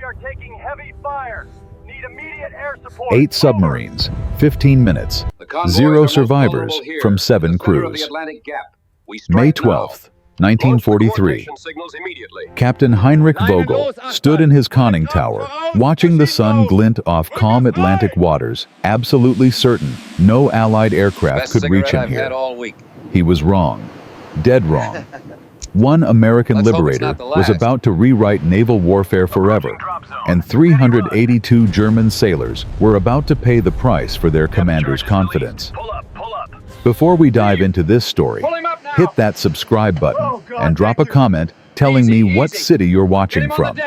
We are taking heavy fire. Need immediate air support. 8 submarines, 15 minutes, 0 survivors from 7 crews. May 12th, 1943. Captain Heinrich Vogel stood in his conning tower, watching the sun glint off calm Atlantic waters, absolutely certain no Allied aircraft could reach him here. He was wrong. Dead wrong. One American Liberator was about to rewrite naval warfare forever, and 382 German sailors were about to pay the price for their commander's confidence. Before we dive into this story, hit that subscribe button and drop a comment telling me what city you're watching from.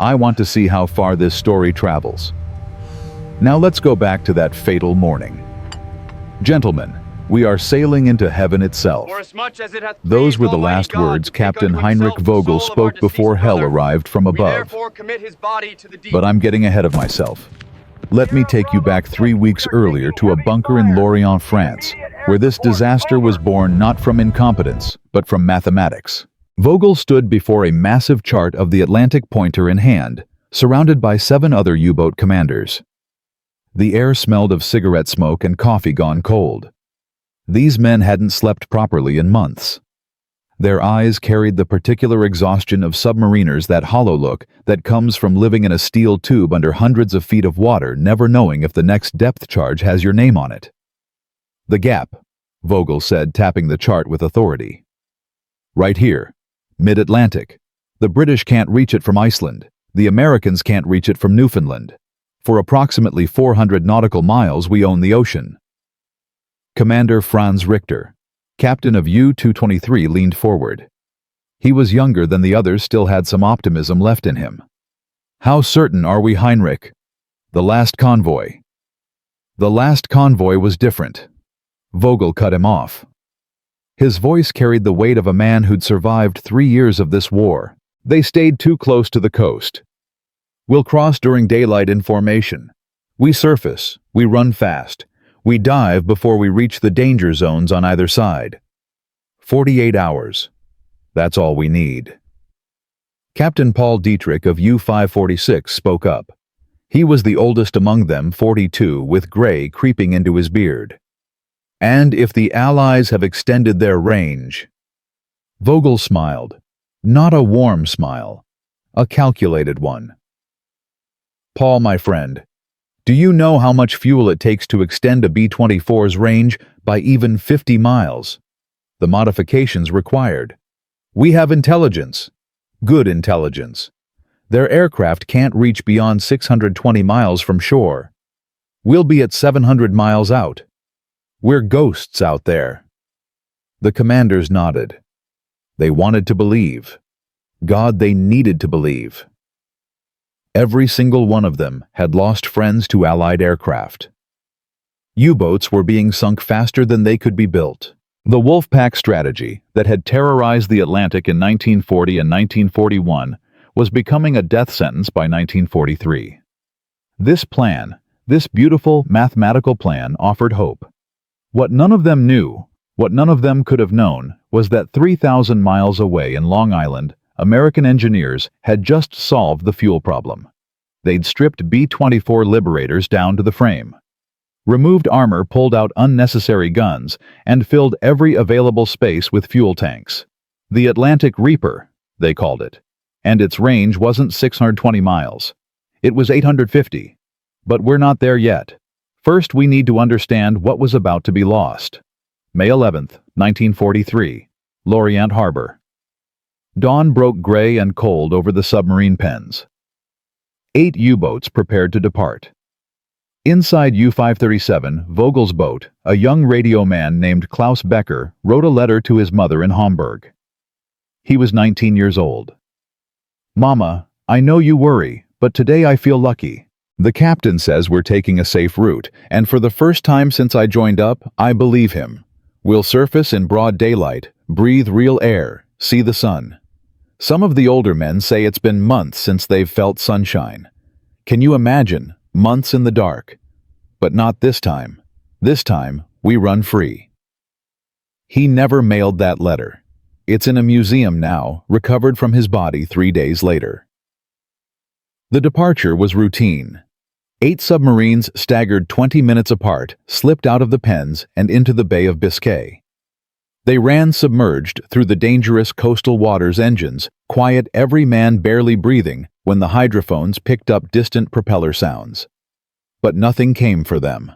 I want to see how far this story travels. Now let's go back to that fatal morning. Gentlemen, we are sailing into heaven itself. Those were the last words Captain Heinrich Vogel spoke before hell arrived from above. But I'm getting ahead of myself. Let me take you back 3 weeks earlier to a bunker in Lorient, France, where this disaster was born not from incompetence, but from mathematics. Vogel stood before a massive chart of the Atlantic pointer in hand, surrounded by 7 other U-boat commanders. The air smelled of cigarette smoke and coffee gone cold. These men hadn't slept properly in months. Their eyes carried the particular exhaustion of submariners, that hollow look that comes from living in a steel tube under hundreds of feet of water, never knowing if the next depth charge has your name on it. "The gap," Vogel said, tapping the chart with authority. "Right here, mid-Atlantic. The British can't reach it from Iceland. The Americans can't reach it from Newfoundland. For approximately 400 nautical miles, we own the ocean." Commander Franz Richter, captain of U-223, leaned forward. He was younger than the others, still had some optimism left in him. "How certain are we, Heinrich? The last convoy." "The last convoy was different." Vogel cut him off. His voice carried the weight of a man who'd survived 3 years of this war. "They stayed too close to the coast. We'll cross during daylight in formation. We surface, we run fast. We dive before we reach the danger zones on either side. 48 hours. That's all we need." Captain Paul Dietrich of U-546 spoke up. He was the oldest among them, 42, with gray creeping into his beard. "And if the Allies have extended their range..." Vogel smiled. Not a warm smile, a calculated one. "Paul, my friend, do you know how much fuel it takes to extend a B-24's range by even 50 miles? The modifications required. We have intelligence. Good intelligence. Their aircraft can't reach beyond 620 miles from shore. We'll be at 700 miles out. We're ghosts out there." The commanders nodded. They wanted to believe. God, they needed to believe. Every single one of them had lost friends to Allied aircraft. U-boats were being sunk faster than they could be built. The Wolfpack strategy that had terrorized the Atlantic in 1940 and 1941 was becoming a death sentence by 1943. This plan, this beautiful mathematical plan, offered hope. What none of them knew, what none of them could have known, was that 3,000 miles away in Long Island, American engineers had just solved the fuel problem. They'd stripped B-24 Liberators down to the frame, removed armor, pulled out unnecessary guns, and filled every available space with fuel tanks. The Atlantic Reaper, they called it, and its range wasn't 620 miles. It was 850. But we're not there yet. First, we need to understand what was about to be lost. May 11th, 1943, Lorient Harbor. Dawn broke gray and cold over the submarine pens. 8 U-boats prepared to depart. Inside U-537, Vogel's boat, a young radio man named Klaus Becker wrote a letter to his mother in Hamburg. He was 19 years old. "Mama, I know you worry, but today I feel lucky. The captain says we're taking a safe route, and for the first time since I joined up, I believe him. We'll surface in broad daylight, breathe real air, see the sun. Some of the older men say it's been months since they've felt sunshine. Can you imagine? Months in the dark. But not this time. This time, we run free." He never mailed that letter. It's in a museum now, recovered from his body 3 days later. The departure was routine. 8 submarines staggered 20 minutes apart, slipped out of the pens and into the Bay of Biscay. They ran submerged through the dangerous coastal waters engines, quiet, every man barely breathing when the hydrophones picked up distant propeller sounds. But nothing came for them.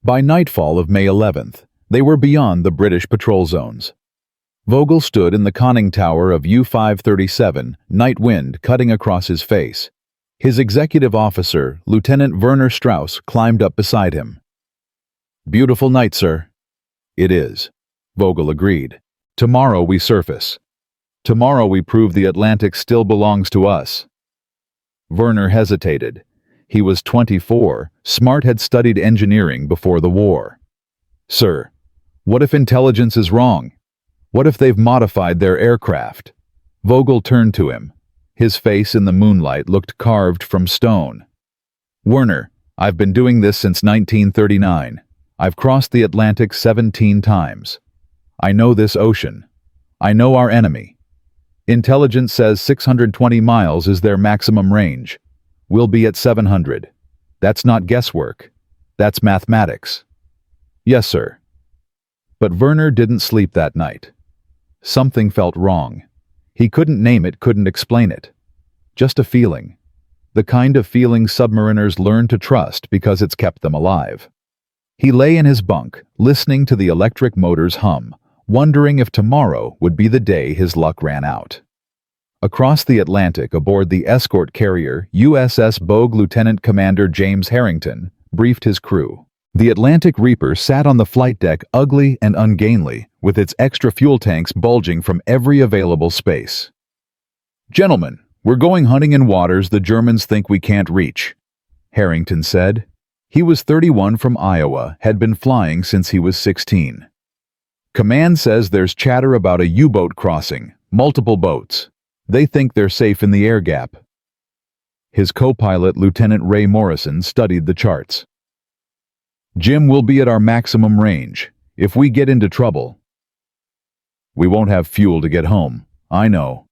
By nightfall of May 11th, they were beyond the British patrol zones. Vogel stood in the conning tower of U-537, night wind cutting across his face. His executive officer, Lieutenant Werner Strauss, climbed up beside him. "Beautiful night, sir." "It is," Vogel agreed. "Tomorrow we surface. Tomorrow we prove the Atlantic still belongs to us." Werner hesitated. He was 24, Smart had studied engineering before the war. "Sir, what if intelligence is wrong? What if they've modified their aircraft?" Vogel turned to him. His face in the moonlight looked carved from stone. "Werner, I've been doing this since 1939. I've crossed the Atlantic 17 times. I know this ocean. I know our enemy. Intelligence says 620 miles is their maximum range. We'll be at 700. That's not guesswork. That's mathematics." "Yes, sir." But Werner didn't sleep that night. Something felt wrong. He couldn't name it, couldn't explain it. Just a feeling. The kind of feeling submariners learn to trust because it's kept them alive. He lay in his bunk, listening to the electric motors hum, wondering if tomorrow would be the day his luck ran out. Across the Atlantic aboard the escort carrier USS Bogue, Lieutenant Commander James Harrington briefed his crew. The Atlantic Reaper sat on the flight deck, ugly and ungainly, with its extra fuel tanks bulging from every available space. "Gentlemen, we're going hunting in waters the Germans think we can't reach," Harrington said. He was 31, from Iowa, had been flying since he was 16. "Command says there's chatter about a U-boat crossing, multiple boats. They think they're safe in the air gap." His co-pilot, Lieutenant Ray Morrison, studied the charts. "Jim, we'll be at our maximum range. If we get into trouble..." "We won't have fuel to get home. I know."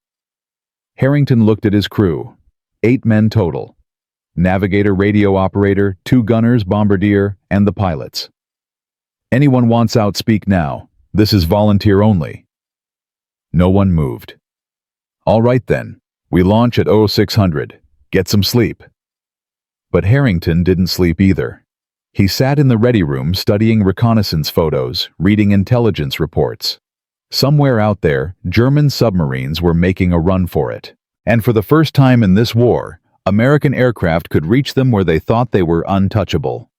Harrington looked at his crew. 8 men total. Navigator, radio operator, 2 gunners, bombardier, and the pilots. "Anyone wants out, speak now. This is volunteer only." No one moved. "All right then. We launch at 0600. Get some sleep." But Harrington didn't sleep either. He sat in the ready room studying reconnaissance photos, reading intelligence reports. Somewhere out there, German submarines were making a run for it. And for the first time in this war, American aircraft could reach them where they thought they were untouchable.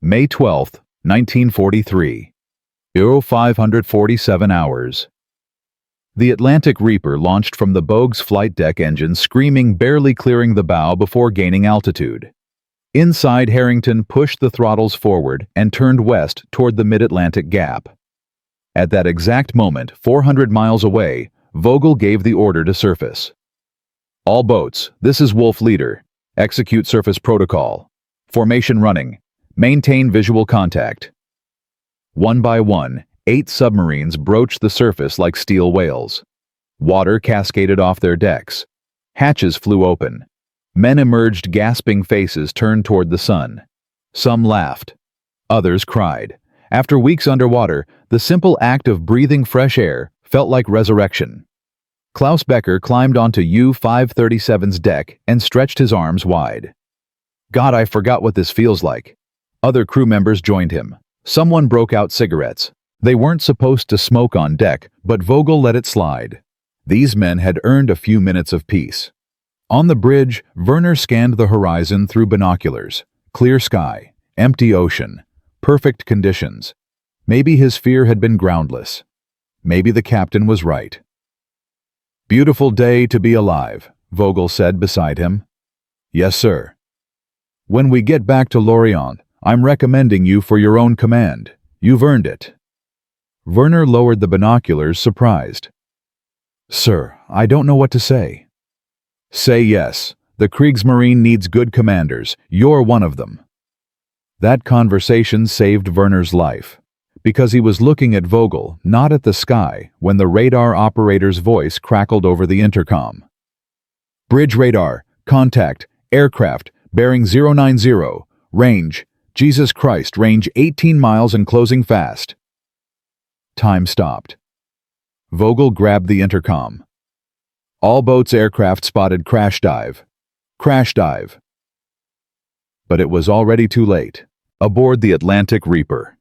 May 12, 1943. 547 hours. The Atlantic Reaper launched from the Bogue's flight deck engine, screaming, barely clearing the bow before gaining altitude. Inside, Harrington pushed the throttles forward and turned west toward the mid-Atlantic gap. At that exact moment, 400 miles away, Vogel gave the order to surface. "All boats, this is Wolf leader. Execute surface protocol. Formation running. Maintain visual contact." One by one, 8 submarines broached the surface like steel whales. Water cascaded off their decks. Hatches flew open. Men emerged, gasping, faces turned toward the sun. Some laughed. Others cried. After weeks underwater, the simple act of breathing fresh air felt like resurrection. Klaus Becker climbed onto U-537's deck and stretched his arms wide. "God, I forgot what this feels like." Other crew members joined him. Someone broke out cigarettes. They weren't supposed to smoke on deck, but Vogel let it slide. These men had earned a few minutes of peace. On the bridge, Werner scanned the horizon through binoculars. Clear sky, empty ocean, perfect conditions. Maybe his fear had been groundless. Maybe the captain was right. "Beautiful day to be alive," Vogel said beside him. "Yes, sir." "When we get back to Lorient, I'm recommending you for your own command. You've earned it." Werner lowered the binoculars, surprised. "Sir, I don't know what to say." "Say yes. The Kriegsmarine needs good commanders. You're one of them." That conversation saved Werner's life, because he was looking at Vogel, not at the sky, when the radar operator's voice crackled over the intercom. "Bridge radar, Contact, aircraft, bearing 090, range, Jesus Christ, range 18 miles and closing fast. Time stopped. Vogel grabbed the intercom. All boats aircraft spotted crash dive. Crash dive. But it was already too late. Aboard the Atlantic Reaper,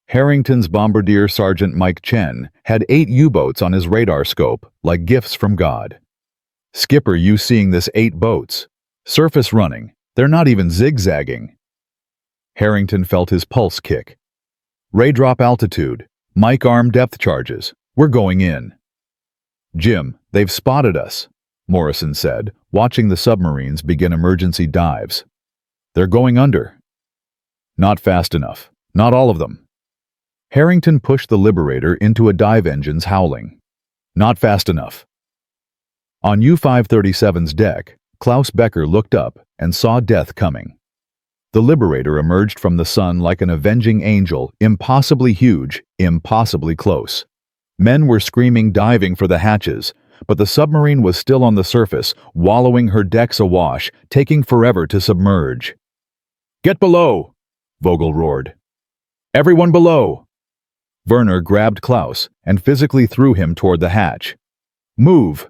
Harrington's bombardier Sergeant Mike Chen had 8 U-boats on his radar scope, like gifts from God. Skipper, you seeing this 8 boats? Surface running. They're not even zigzagging. Harrington felt his pulse kick. Ray drop altitude. Mike arm depth charges. We're going in. Jim, they've spotted us, Morrison said, watching the submarines begin emergency dives. They're going under. Not fast enough. Not all of them. Harrington pushed the Liberator into a dive engine's howling. Not fast enough. On U-537's deck, Klaus Becker looked up and saw death coming. The Liberator emerged from the sun like an avenging angel, impossibly huge, impossibly close. Men were screaming, diving for the hatches, but the submarine was still on the surface, wallowing her decks awash, taking forever to submerge. "Get below!" Vogel roared. "Everyone below!" Werner grabbed Klaus and physically threw him toward the hatch. "Move!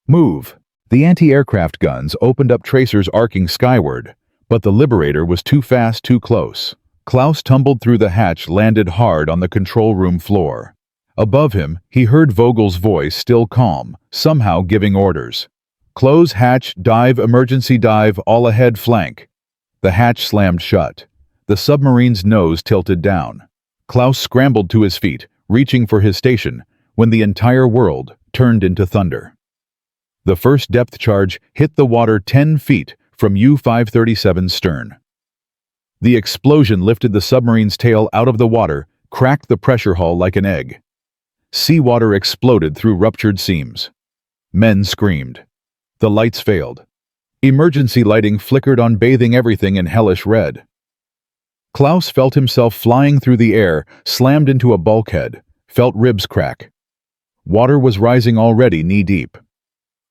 Move!" The anti-aircraft guns opened up tracers arcing skyward, but the Liberator was too fast, too close. Klaus tumbled through the hatch, landed hard on the control room floor. Above him, he heard Vogel's voice, still calm, somehow giving orders. "Close hatch, dive, emergency dive, all ahead flank." The hatch slammed shut. The submarine's nose tilted down. Klaus scrambled to his feet, reaching for his station, when the entire world turned into thunder. The first depth charge hit the water 10 feet from U-537's stern. The explosion lifted the submarine's tail out of the water, cracked the pressure hull like an egg. Seawater exploded through ruptured seams. Men screamed. The lights failed. Emergency lighting flickered on, bathing everything in hellish red. Klaus felt himself flying through the air, slammed into a bulkhead, felt ribs crack. Water was rising already knee-deep.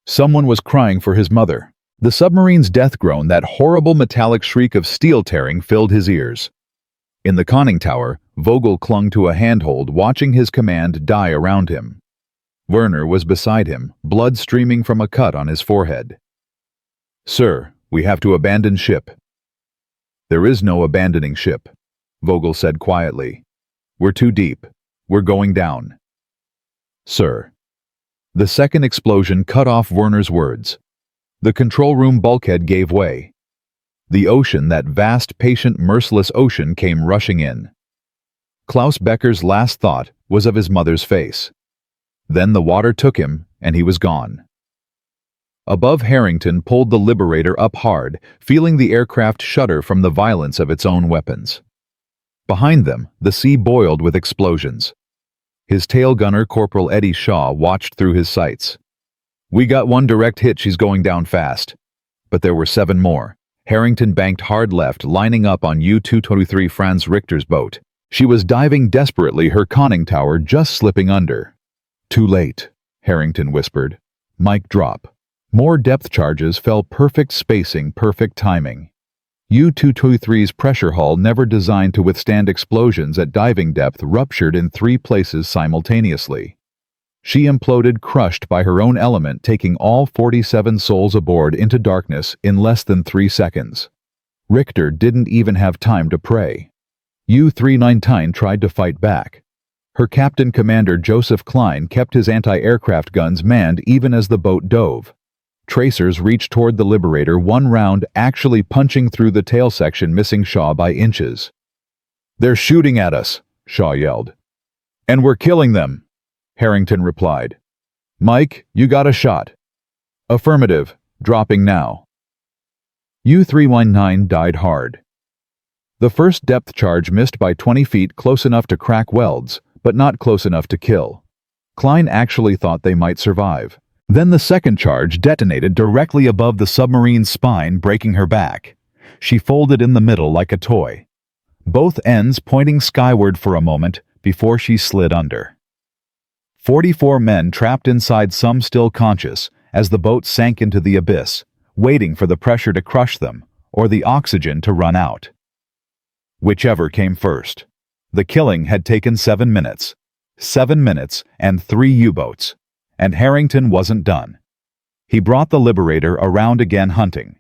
Someone was crying for his mother. The submarine's death groan, that horrible metallic shriek of steel tearing, filled his ears. In the conning tower, Vogel clung to a handhold, watching his command die around him. Werner was beside him, blood streaming from a cut on his forehead. "Sir, we have to abandon ship." "There is no abandoning ship," Vogel said quietly. "We're too deep. We're going down." "Sir." The second explosion cut off Werner's words. The control room bulkhead gave way. The ocean, that vast, patient, merciless ocean, came rushing in. Klaus Becker's last thought was of his mother's face. Then the water took him, and he was gone. Above, Harrington pulled the Liberator up hard, feeling the aircraft shudder from the violence of its own weapons. Behind them, the sea boiled with explosions. His tail gunner, Corporal Eddie Shaw, watched through his sights. "We got one direct hit, she's going down fast." But there were 7 more. Harrington banked hard left, lining up on U-223 Franz Richter's boat. She was diving desperately, her conning tower just slipping under. "Too late," Harrington whispered. Mic drop. More depth charges fell, perfect spacing, perfect timing. U-223's pressure hull, never designed to withstand explosions at diving depth, ruptured in 3 places simultaneously. She imploded, crushed by her own element, taking all 47 souls aboard into darkness in less than 3 seconds. Richter didn't even have time to pray. U-319 tried to fight back. Her captain commander, Joseph Klein, kept his anti-aircraft guns manned even as the boat dove. Tracers reached toward the Liberator, one round actually punching through the tail section, missing Shaw by inches. "They're shooting at us," Shaw yelled. "And we're killing them," Harrington replied. "Mike, you got a shot?" "Affirmative. Dropping now." U-319 died hard. The first depth charge missed by 20 feet, close enough to crack welds, but not close enough to kill. Klein actually thought they might survive. Then the second charge detonated directly above the submarine's spine, breaking her back. She folded in the middle like a toy, both ends pointing skyward for a moment before she slid under. 44 men trapped inside, some still conscious, as the boat sank into the abyss, waiting for the pressure to crush them or the oxygen to run out. Whichever came first. The killing had taken 7 minutes. 7 minutes and 3 U-boats. And Harrington wasn't done. He brought the Liberator around again hunting.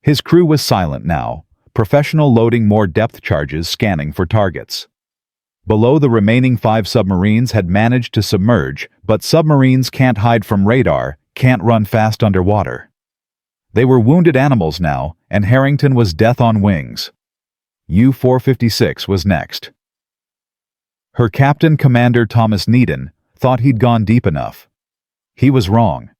His crew was silent now, professional loading more depth charges scanning for targets. Below, the remaining 5 submarines had managed to submerge, but submarines can't hide from radar, can't run fast underwater. They were wounded animals now, and Harrington was death on wings. U-456 was next. Her captain, Commander Thomas Needon, thought he'd gone deep enough. He was wrong.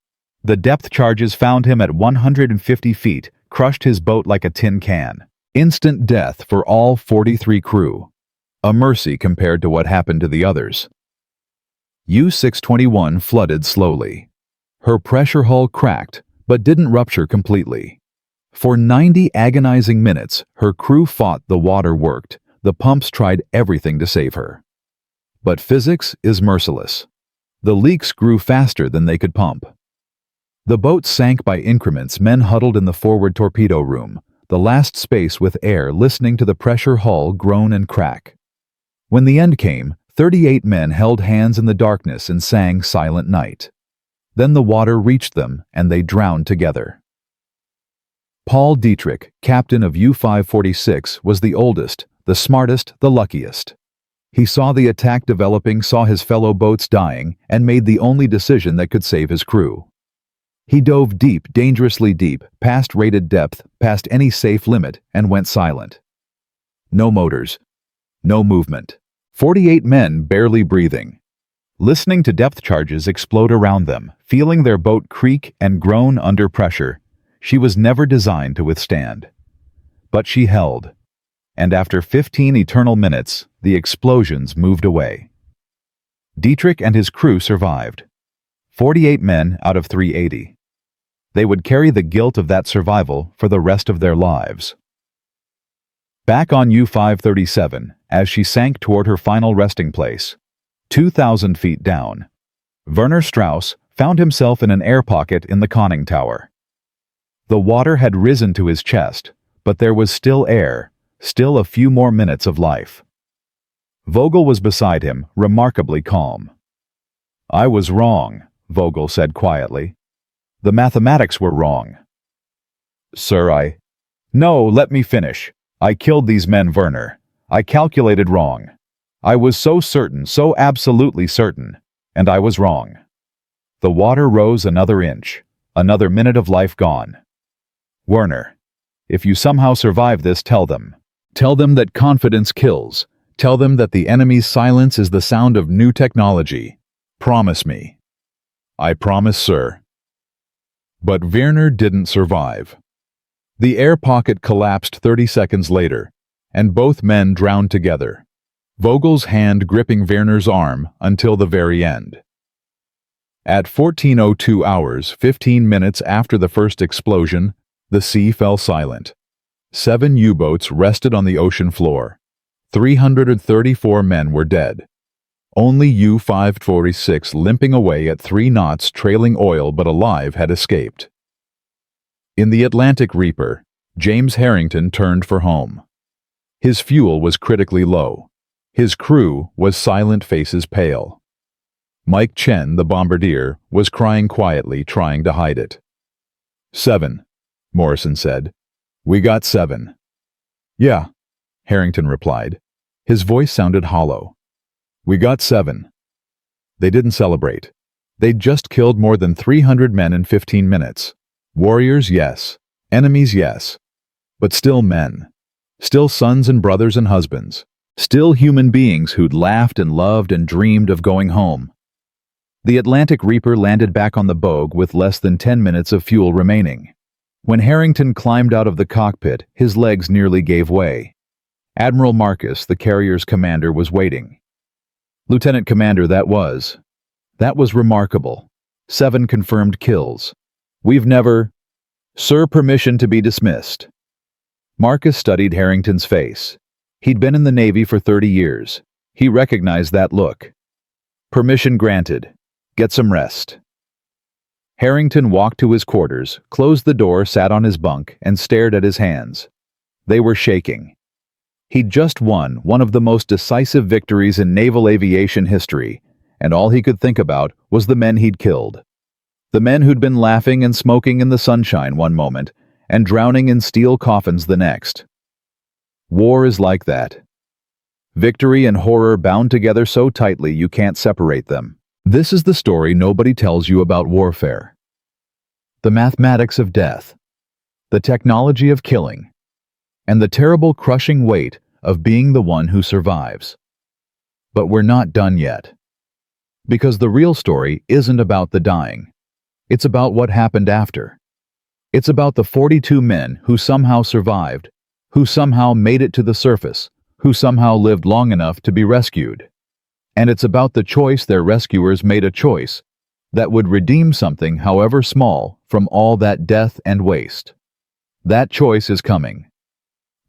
The depth charges found him at 150 feet, crushed his boat like a tin can. Instant death for all 43 crew. A mercy compared to what happened to the others. U-621 flooded slowly. Her pressure hull cracked, but didn't rupture completely. For 90 agonizing minutes, her crew fought the water worked. The pumps tried everything to save her. But physics is merciless. The leaks grew faster than they could pump. The boat sank by increments. Men huddled in the forward torpedo room, the last space with air, listening to the pressure hull groan and crack. When the end came, 38 men held hands in the darkness and sang Silent Night. Then the water reached them, and they drowned together. Paul Dietrich, captain of U-546, was the oldest, the smartest, the luckiest. He saw the attack developing, saw his fellow boats dying, and made the only decision that could save his crew. He dove deep, dangerously deep, past rated depth, past any safe limit, and went silent. No motors. No movement. 48 men barely breathing. Listening to depth charges explode around them, feeling their boat creak and groan under pressure. She was never designed to withstand. But she held. And after 15 eternal minutes, the explosions moved away. Dietrich and his crew survived. 48 men out of 380. They would carry the guilt of that survival for the rest of their lives. Back on U-537, as she sank toward her final resting place, 2,000 feet down, Werner Strauss found himself in an air pocket in the conning tower. The water had risen to his chest, but there was still air, still a few more minutes of life. Vogel was beside him, remarkably calm. "I was wrong," Vogel said quietly. "The mathematics were wrong." "Sir, No, let me finish. I killed these men, Werner. I calculated wrong. I was so certain, so absolutely certain, and I was wrong." The water rose another inch, another minute of life gone. "Werner, if you somehow survive this, tell them. Tell them that confidence kills. Tell them that the enemy's silence is the sound of new technology. Promise me." "I promise, sir." But Werner didn't survive. The air pocket collapsed 30 seconds later, and both men drowned together, Vogel's hand gripping Werner's arm until the very end. At 14:02 hours, 15 minutes after the first explosion, the sea fell silent. 7 U-boats rested on the ocean floor. 334 men were dead. Only U-546, limping away at 3 knots, trailing oil but alive, had escaped. In the Atlantic Reaper, James Harrington turned for home. His fuel was critically low. His crew was silent, faces pale. Mike Chen, the bombardier, was crying quietly, trying to hide it. "7, Morrison said. "We got 7. "Yeah," Harrington replied. His voice sounded hollow. "We got 7. They didn't celebrate. They'd just killed more than 300 men in 15 minutes. Warriors, yes. Enemies, yes. But still men. Still sons and brothers and husbands. Still human beings who'd laughed and loved and dreamed of going home." The Atlantic Reaper landed back on the Bogue with less than 10 minutes of fuel remaining. When Harrington climbed out of the cockpit, his legs nearly gave way. Admiral Marcus, the carrier's commander, was waiting. "Lieutenant Commander, that was remarkable. 7 confirmed kills. We've never—" "Sir, permission to be dismissed." Marcus studied Harrington's face. He'd been in the Navy for 30 years. He recognized that look. "Permission granted. Get some rest." Harrington walked to his quarters, closed the door, sat on his bunk, and stared at his hands. They were shaking. He'd just won one of the most decisive victories in naval aviation history, and all he could think about was the men he'd killed. The men who'd been laughing and smoking in the sunshine one moment, and drowning in steel coffins the next. War is like that. Victory and horror bound together so tightly you can't separate them. This is the story nobody tells you about warfare. The mathematics of death, the technology of killing, and the terrible crushing weight of being the one who survives. But we're not done yet. Because the real story isn't about the dying. It's about what happened after. It's about the 42 men who somehow survived, who somehow made it to the surface, who somehow lived long enough to be rescued. And it's about the choice their rescuers made, a choice that would redeem something, however small, from all that death and waste. That choice is coming.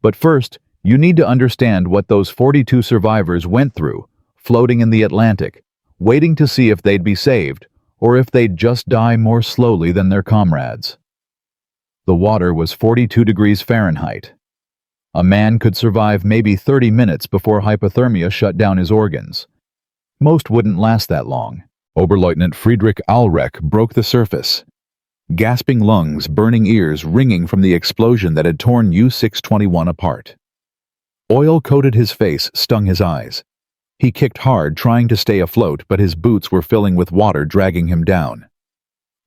But first, you need to understand what those 42 survivors went through, floating in the Atlantic, waiting to see if they'd be saved, or if they'd just die more slowly than their comrades. The water was 42 degrees Fahrenheit. A man could survive maybe 30 minutes before hypothermia shut down his organs. Most wouldn't last that long. Oberleutnant Friedrich Alreck broke the surface. Gasping lungs, burning ears, ringing from the explosion that had torn U-621 apart. Oil coated his face, stung his eyes. He kicked hard, trying to stay afloat, but his boots were filling with water, dragging him down.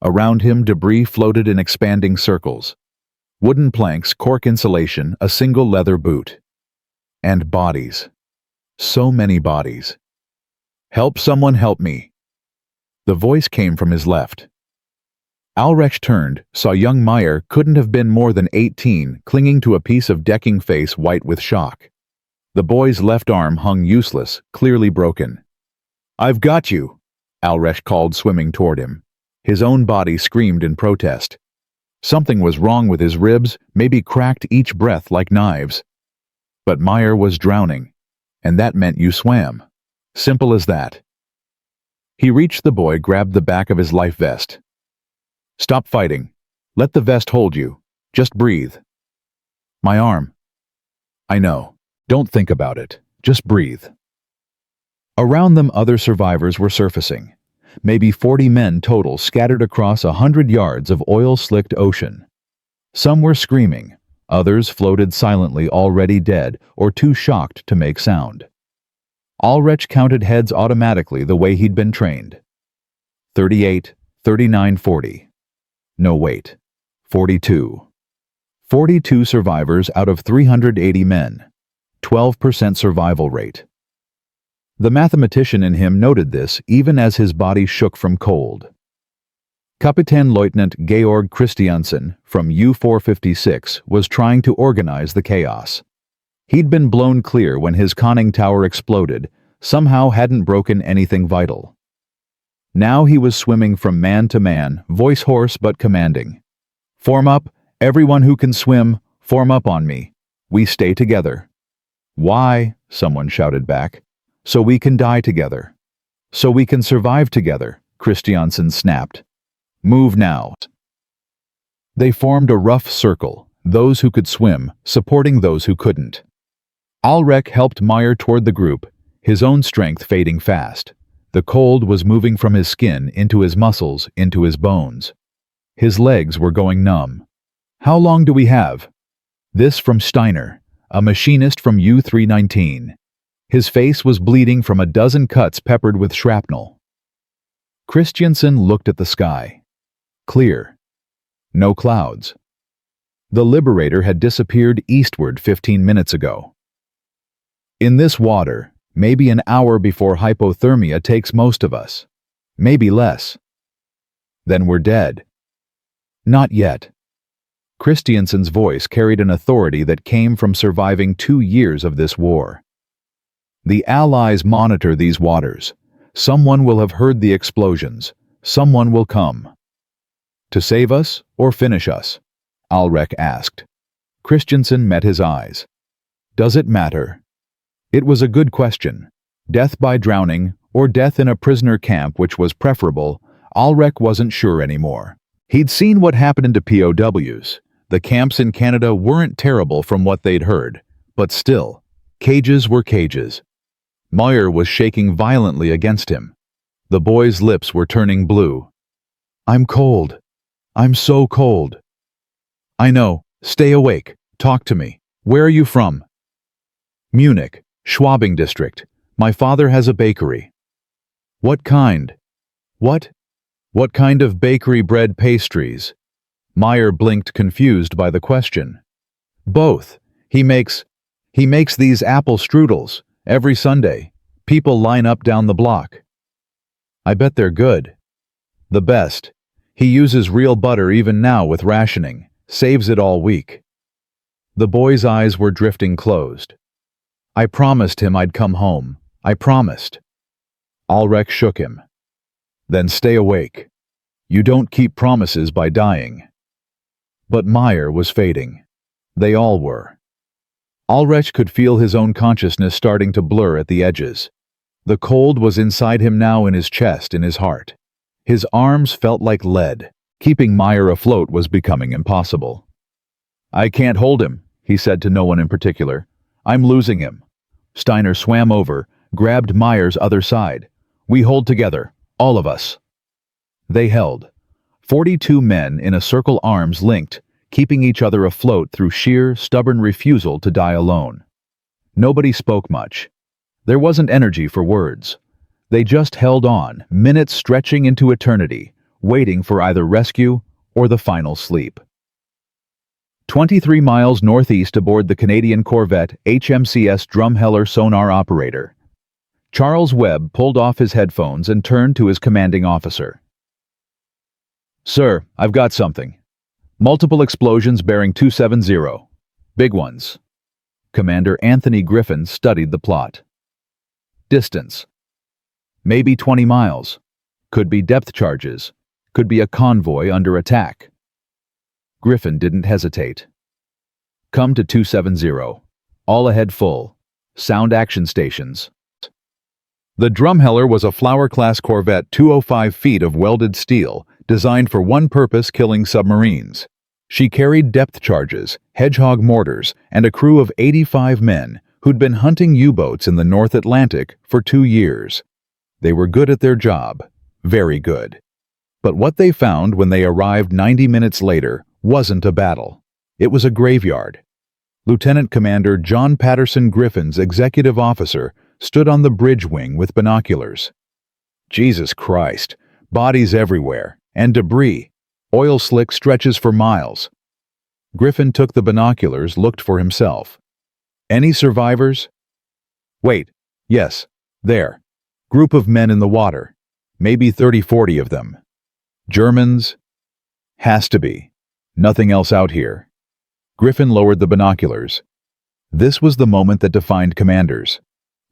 Around him, debris floated in expanding circles. Wooden planks, cork insulation, a single leather boot. And bodies. So many bodies. "Help, someone help me." The voice came from his left. Alrecht turned, saw young Meyer, couldn't have been more than 18, clinging to a piece of decking, face white with shock. The boy's left arm hung useless, clearly broken. "I've got you," Alrecht called, swimming toward him. His own body screamed in protest. Something was wrong with his ribs, maybe cracked each breath like knives. But Meyer was drowning, and that meant you swam. Simple as that. He reached the boy, grabbed the back of his life vest. "Stop fighting. Let the vest hold you. Just breathe." "My arm." "I know. Don't think about it. Just breathe." Around them, other survivors were surfacing. Maybe 40 men total, scattered across 100 yards of oil-slicked ocean. Some were screaming. Others floated silently, already dead or too shocked to make sound. Alrecht counted heads automatically, the way he'd been trained. 38, 39, 40. No, wait. 42. 42 survivors out of 380 men. 12% survival rate. The mathematician in him noted this even as his body shook from cold. Kapitänleutnant Georg Christiansen from U-456 was trying to organize the chaos. He'd been blown clear when his conning tower exploded, somehow hadn't broken anything vital. Now he was swimming from man to man, voice hoarse but commanding. "Form up, everyone who can swim, form up on me. We stay together." "Why?" someone shouted back. "So we can die together. So we can survive together," Christiansen snapped. "Move now." They formed a rough circle, those who could swim, supporting those who couldn't. Alrecht helped Meyer toward the group, his own strength fading fast. The cold was moving from his skin into his muscles, into his bones. His legs were going numb. "How long do we have?" This from Steiner, a machinist from U-319. His face was bleeding from a dozen cuts peppered with shrapnel. Christiansen looked at the sky. Clear. No clouds. The Liberator had disappeared eastward 15 minutes ago. In this water, maybe an hour before hypothermia takes most of us. Maybe less. Then we're dead. Not yet. Christiansen's voice carried an authority that came from surviving 2 years of this war. The Allies monitor these waters. Someone will have heard the explosions. Someone will come. To save us or finish us? Alrecht asked. Christiansen met his eyes. Does it matter? It was a good question. Death by drowning or death in a prisoner camp, which was preferable, Ulrich wasn't sure anymore. He'd seen what happened to POWs. The camps in Canada weren't terrible from what they'd heard, but still, cages were cages. Meyer was shaking violently against him. The boy's lips were turning blue. "I'm cold. I'm so cold." "I know. Stay awake. Talk to me. Where are you from?" "Munich, Schwabing district. My father has a bakery." "What kind?" "What? What kind of bakery bread pastries?" Meyer blinked, confused by the question. "Both. He makes these apple strudels every Sunday. People line up down the block." "I bet they're good." "The best. He uses real butter even now with rationing. Saves it all week." The boy's eyes were drifting closed. "I promised him I'd come home. I promised." Ulrich shook him. "Then stay awake. You don't keep promises by dying." But Meyer was fading. They all were. Ulrich could feel his own consciousness starting to blur at the edges. The cold was inside him now, in his chest, in his heart. His arms felt like lead. Keeping Meyer afloat was becoming impossible. "I can't hold him," he said to no one in particular. "I'm losing him." Steiner swam over, grabbed Meyer's other side. "We hold together, all of us." They held. 42 men in a circle, arms linked, keeping each other afloat through sheer, stubborn refusal to die alone. Nobody spoke much. There wasn't energy for words. They just held on, minutes stretching into eternity, waiting for either rescue or the final sleep. 23 miles northeast, aboard the Canadian corvette HMCS Drumheller sonar operator, Charles Webb pulled off his headphones and turned to his commanding officer. "Sir, I've got something. Multiple explosions bearing 270. Big ones." Commander Anthony Griffin studied the plot. "Distance. Maybe 20 miles. Could be depth charges. Could be a convoy under attack." Griffin didn't hesitate. "Come to 270. All ahead full. Sound action stations." The Drumheller was a Flower-class corvette, 205 feet of welded steel, designed for one purpose: killing submarines. She carried depth charges, Hedgehog mortars, and a crew of 85 men who'd been hunting U-boats in the North Atlantic for 2 years. They were good at their job, very good. But what they found when they arrived 90 minutes later wasn't a battle. It was a graveyard. Lieutenant Commander John Patterson Griffin's executive officer stood on the bridge wing with binoculars. Jesus Christ, bodies everywhere, and debris. Oil slick stretches for miles. Griffin took the binoculars, looked for himself. "Any survivors?" "Wait, yes, there. Group of men in the water. Maybe 30-40 of them. Germans?" "Has to be. Nothing else out here." Griffin lowered the binoculars. This was the moment that defined commanders.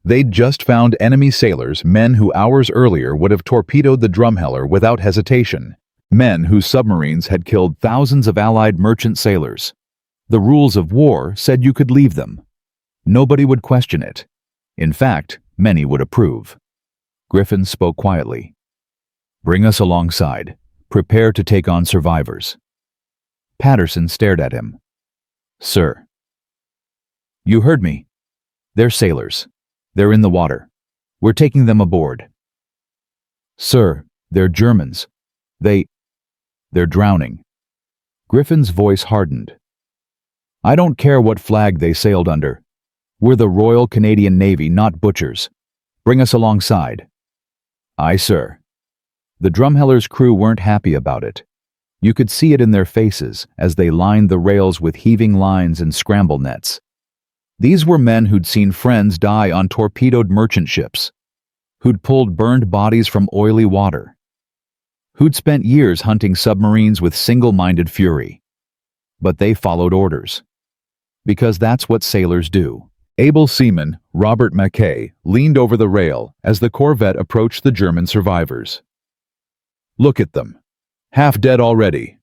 They'd just found enemy sailors, men who hours earlier would have torpedoed the Drumheller without hesitation. Men whose submarines had killed thousands of Allied merchant sailors. The rules of war said you could leave them. Nobody would question it. In fact, many would approve. Griffin spoke quietly. "Bring us alongside. Prepare to take on survivors." Patterson stared at him. "Sir." "You heard me. They're sailors. They're in the water. We're taking them aboard." "Sir, they're Germans. They're drowning." Griffin's voice hardened. "I don't care what flag they sailed under. We're the Royal Canadian Navy, not butchers. Bring us alongside." "Aye, sir." The Drumheller's crew weren't happy about it. You could see it in their faces as they lined the rails with heaving lines and scramble nets. These were men who'd seen friends die on torpedoed merchant ships, who'd pulled burned bodies from oily water, who'd spent years hunting submarines with single-minded fury. But they followed orders. Because that's what sailors do. Able seaman Robert Mackay leaned over the rail as the corvette approached the German survivors. "Look at them. Half dead already."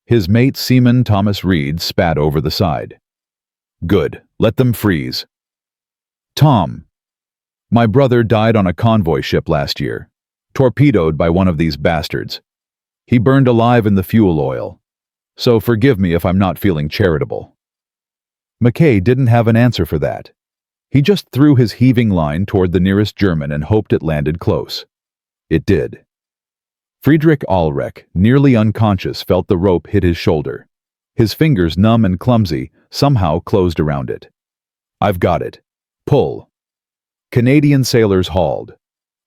His mate, Seaman Thomas Reed, spat over the side. "Good. Let them freeze." "Tom. My brother died on a convoy ship last year. torpedoed by one of these bastards. He burned alive in the fuel oil. So forgive me if I'm not feeling charitable." Mackay didn't have an answer for that. He just threw his heaving line toward the nearest German and hoped it landed close. It did. Friedrich Ahlreck, nearly unconscious, felt the rope hit his shoulder. His fingers, numb and clumsy, somehow closed around it. "I've got it. Pull." Canadian sailors hauled.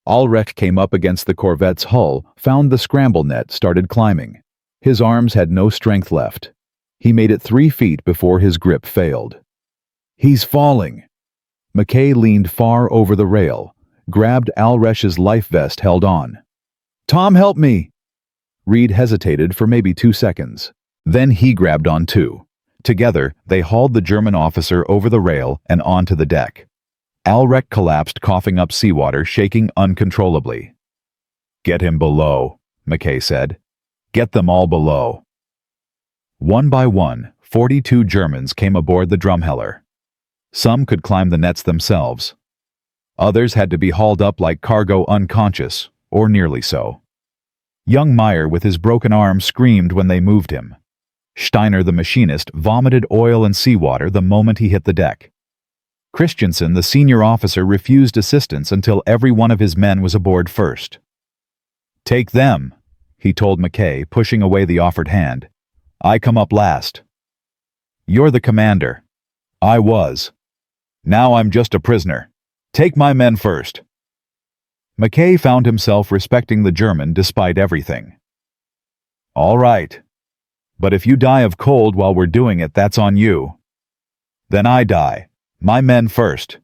Ahlreck came up against the corvette's hull, found the scramble net, started climbing. His arms had no strength left. He made it 3 feet before his grip failed. "He's falling." Mackay leaned far over the rail, grabbed Ahlreck's life vest, held on. "Tom, help me!" Reed hesitated for maybe 2 seconds. Then he grabbed on too. Together, they hauled the German officer over the rail and onto the deck. Ahlreck collapsed, coughing up seawater, shaking uncontrollably. "Get him below," Mackay said. "Get them all below." One by one, 42 Germans came aboard the Drumheller. Some could climb the nets themselves. Others had to be hauled up like cargo, unconscious, or nearly so. Young Meyer, with his broken arm, screamed when they moved him. Steiner, the machinist, vomited oil and seawater the moment he hit the deck. Christensen, the senior officer, refused assistance until every one of his men was aboard first. "Take them," he told Mackay, pushing away the offered hand. "I come up last." "You're the commander." "I was. Now I'm just a prisoner. Take my men first." Mackay found himself respecting the German despite everything. "All right. But if you die of cold while we're doing it, that's on you." "Then I die. My men first."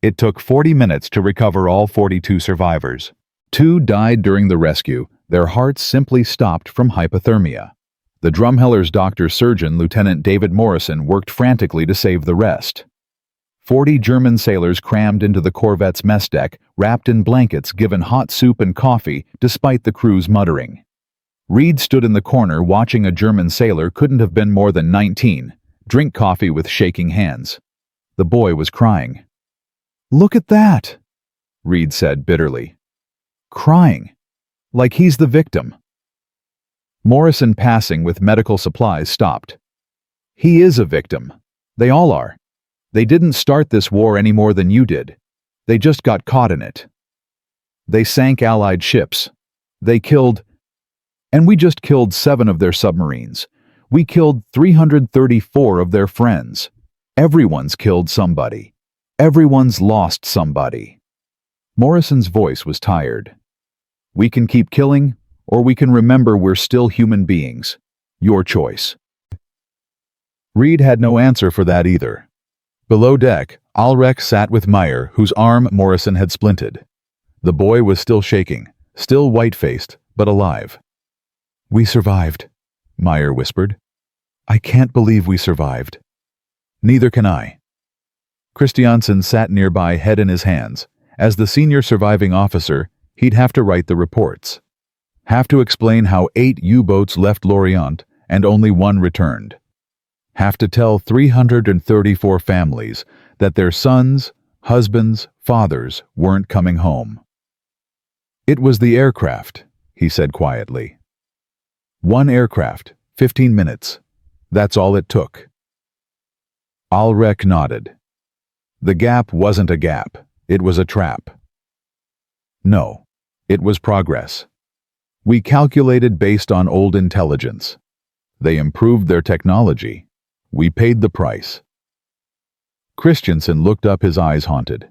It took 40 minutes to recover all 42 survivors. 2 died during the rescue. Their hearts simply stopped from hypothermia. The Drumheller's doctor-surgeon, Lieutenant David Morrison, worked frantically to save the rest. 40 German sailors crammed into the corvette's mess deck, wrapped in blankets, given hot soup and coffee, despite the crew's muttering. Reed stood in the corner watching a German sailor, couldn't have been more than 19, drink coffee with shaking hands. The boy was crying. "Look at that," Reed said bitterly. "Crying. Like he's the victim." Morrison, passing with medical supplies, stopped. "He is a victim. They all are. They didn't start this war any more than you did. They just got caught in it. They sank Allied ships. They killed... And we just killed 7 of their submarines. We killed 334 of their friends. Everyone's killed somebody. Everyone's lost somebody." Morrison's voice was tired. "We can keep killing, or we can remember we're still human beings. Your choice." Reed had no answer for that either. Below deck, Ahlreck sat with Meyer, whose arm Morrison had splinted. The boy was still shaking, still white-faced, but alive. "We survived," Meyer whispered. "I can't believe we survived." "Neither can I." Christiansen sat nearby, head in his hands. As the senior surviving officer, he'd have to write the reports. Have to explain how 8 U-boats left Lorient and only 1 returned. Have to tell 334 families that their sons, husbands, fathers weren't coming home. "It was the aircraft," he said quietly. 1 aircraft, 15 minutes. That's all it took. Ahlreck nodded. The gap wasn't a gap. It was a trap. No, it was progress. We calculated based on old intelligence. They improved their technology. We paid the price. Christensen looked up, his eyes haunted.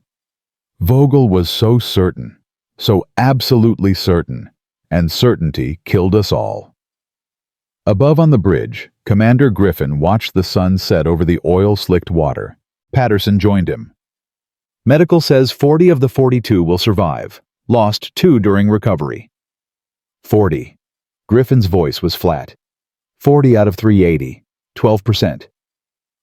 Vogel was so certain, so absolutely certain, and certainty killed us all. Above on the bridge, Commander Griffin watched the sun set over the oil-slicked water. Patterson joined him. "Medical says 40 of the 42 will survive. Lost 2 during recovery." 40. Griffin's voice was flat. 40 out of 380. 12%.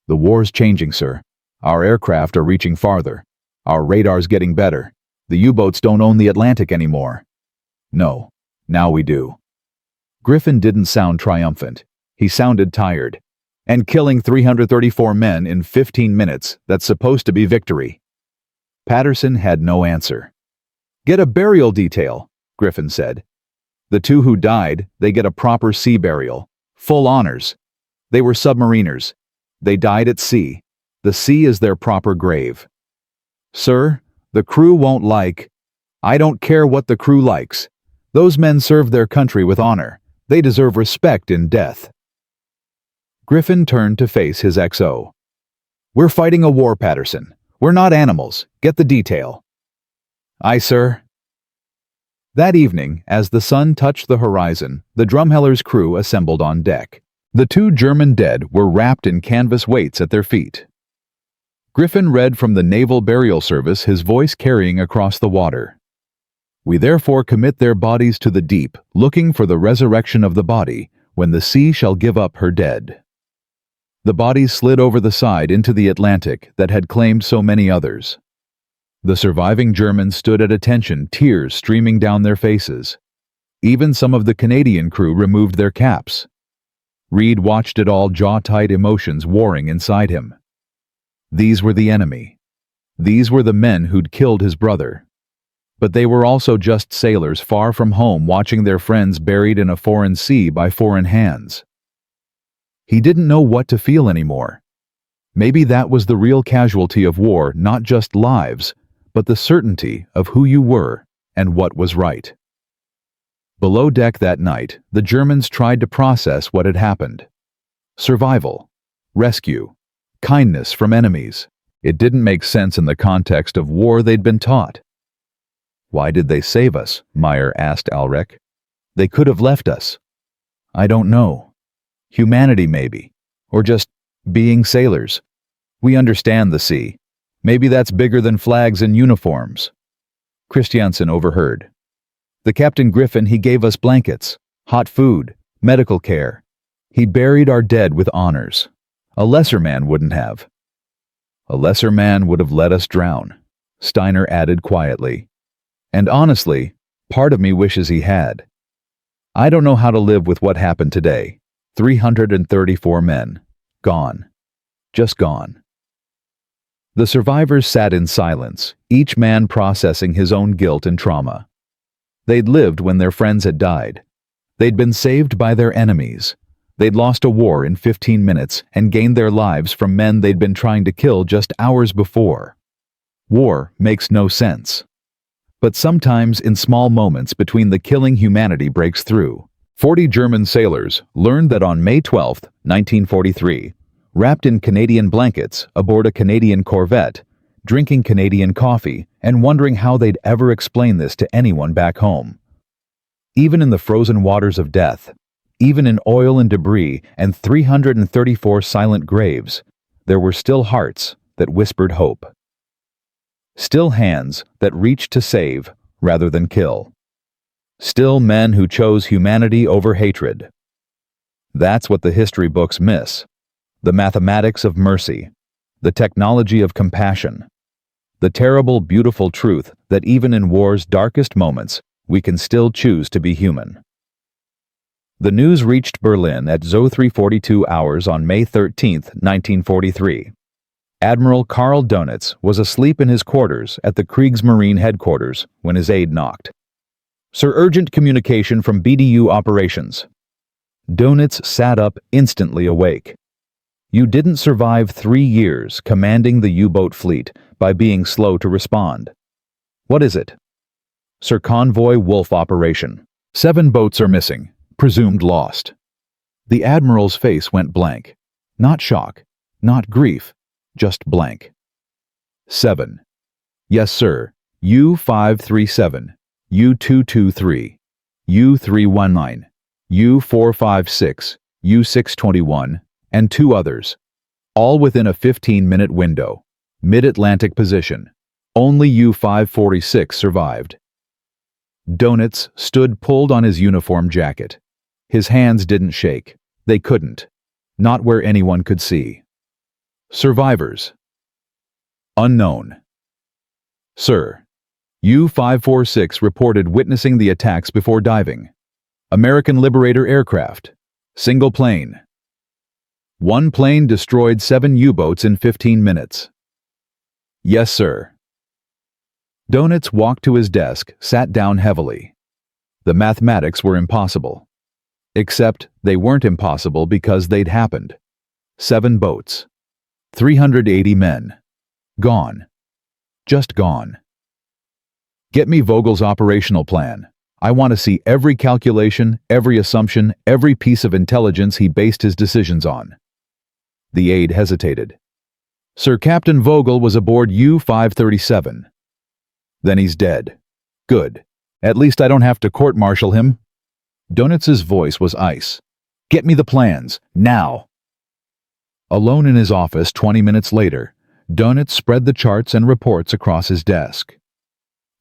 "The war's changing, sir. Our aircraft are reaching farther. Our radar's getting better. The U-boats don't own the Atlantic anymore." "No, now we do." Griffin didn't sound triumphant. He sounded tired. "And killing 334 men in 15 minutes, that's supposed to be victory." Patterson had no answer. "Get a burial detail," Griffin said. "The two who died, they get a proper sea burial. Full honors. They were submariners. They died at sea. The sea is their proper grave. Sir, the crew won't like. I don't care what the crew likes. Those men served their country with honor. They deserve respect in death." Griffin turned to face his XO. "We're fighting a war, Patterson. We're not animals. Get the detail." "Aye, sir." That evening, as the sun touched the horizon, the Drumheller's crew assembled on deck. The two German dead were wrapped in canvas weights at their feet. Griffin read from the Naval Burial Service, his voice carrying across the water. "We therefore commit their bodies to the deep, looking for the resurrection of the body, when the sea shall give up her dead." The bodies slid over the side into the Atlantic that had claimed so many others. The surviving Germans stood at attention, tears streaming down their faces. Even some of the Canadian crew removed their caps. Reed watched it all, jaw-tight, emotions warring inside him. These were the enemy. These were the men who'd killed his brother. But they were also just sailors far from home, watching their friends buried in a foreign sea by foreign hands. He didn't know what to feel anymore. Maybe that was the real casualty of war, not just lives, but the certainty of who you were and what was right. Below deck that night, the Germans tried to process what had happened. Survival, rescue, kindness from enemies. It didn't make sense in the context of war they'd been taught. "Why did they save us?" Meyer asked Alrek. "They could have left us." "I don't know. Humanity, maybe. Or just being sailors. We understand the sea. Maybe that's bigger than flags and uniforms." Christiansen overheard. "The Captain Griffin, he gave us blankets, hot food, medical care. He buried our dead with honors. A lesser man wouldn't have." "A lesser man would have let us drown," Steiner added quietly. "And honestly, part of me wishes he had. I don't know how to live with what happened today. 334 men. Gone. Just gone." The survivors sat in silence, each man processing his own guilt and trauma. They'd lived when their friends had died. They'd been saved by their enemies. They'd lost a war in 15 minutes and gained their lives from men they'd been trying to kill just hours before. War makes no sense. But sometimes in small moments between the killing, humanity breaks through. 40 German sailors learned that on May 12, 1943, wrapped in Canadian blankets aboard a Canadian corvette, drinking Canadian coffee and wondering how they'd ever explain this to anyone back home. Even in the frozen waters of death, even in oil and debris and 334 silent graves, there were still hearts that whispered hope. Still hands that reached to save rather than kill. Still men who chose humanity over hatred. That's what the history books miss. The mathematics of mercy. The technology of compassion. The terrible, beautiful truth that even in war's darkest moments, we can still choose to be human. The news reached Berlin at 0342 hours on May 13, 1943. Admiral Karl Donitz was asleep in his quarters at the Kriegsmarine headquarters when his aide knocked. "Sir, urgent communication from BDU operations." Donitz sat up, instantly awake. "You didn't survive 3 years commanding the U-boat fleet by being slow to respond." "What is it?" "Sir, Convoy Wolf operation. 7 boats are missing, presumed lost." The Admiral's face went blank. Not shock, not grief, just blank. 7. "Yes, sir. U-537. U-223, U-319, U-456, U-621, and 2 others, all within a 15-minute window, mid-Atlantic position. Only U-546 survived." Donitz stood pulled on his uniform jacket. His hands didn't shake. They couldn't. Not where anyone could see. "Survivors. Unknown. Sir, U-546 reported witnessing the attacks before diving. American Liberator aircraft. Single plane. 1 plane destroyed 7 U-boats in 15 minutes. Yes, sir." Donitz walked to his desk, sat down heavily. The mathematics were impossible. Except they weren't impossible because they'd happened. 7 boats. 380 men. Gone. Just gone. Get me Vogel's operational plan. I want to see every calculation, every assumption, every piece of intelligence he based his decisions on. The aide hesitated. Sir Captain Vogel was aboard U-537. Then he's dead. Good. At least I don't have to court-martial him. Donitz's voice was ice. Get me the plans, now. Alone in his office 20 minutes later, Donitz spread the charts and reports across his desk.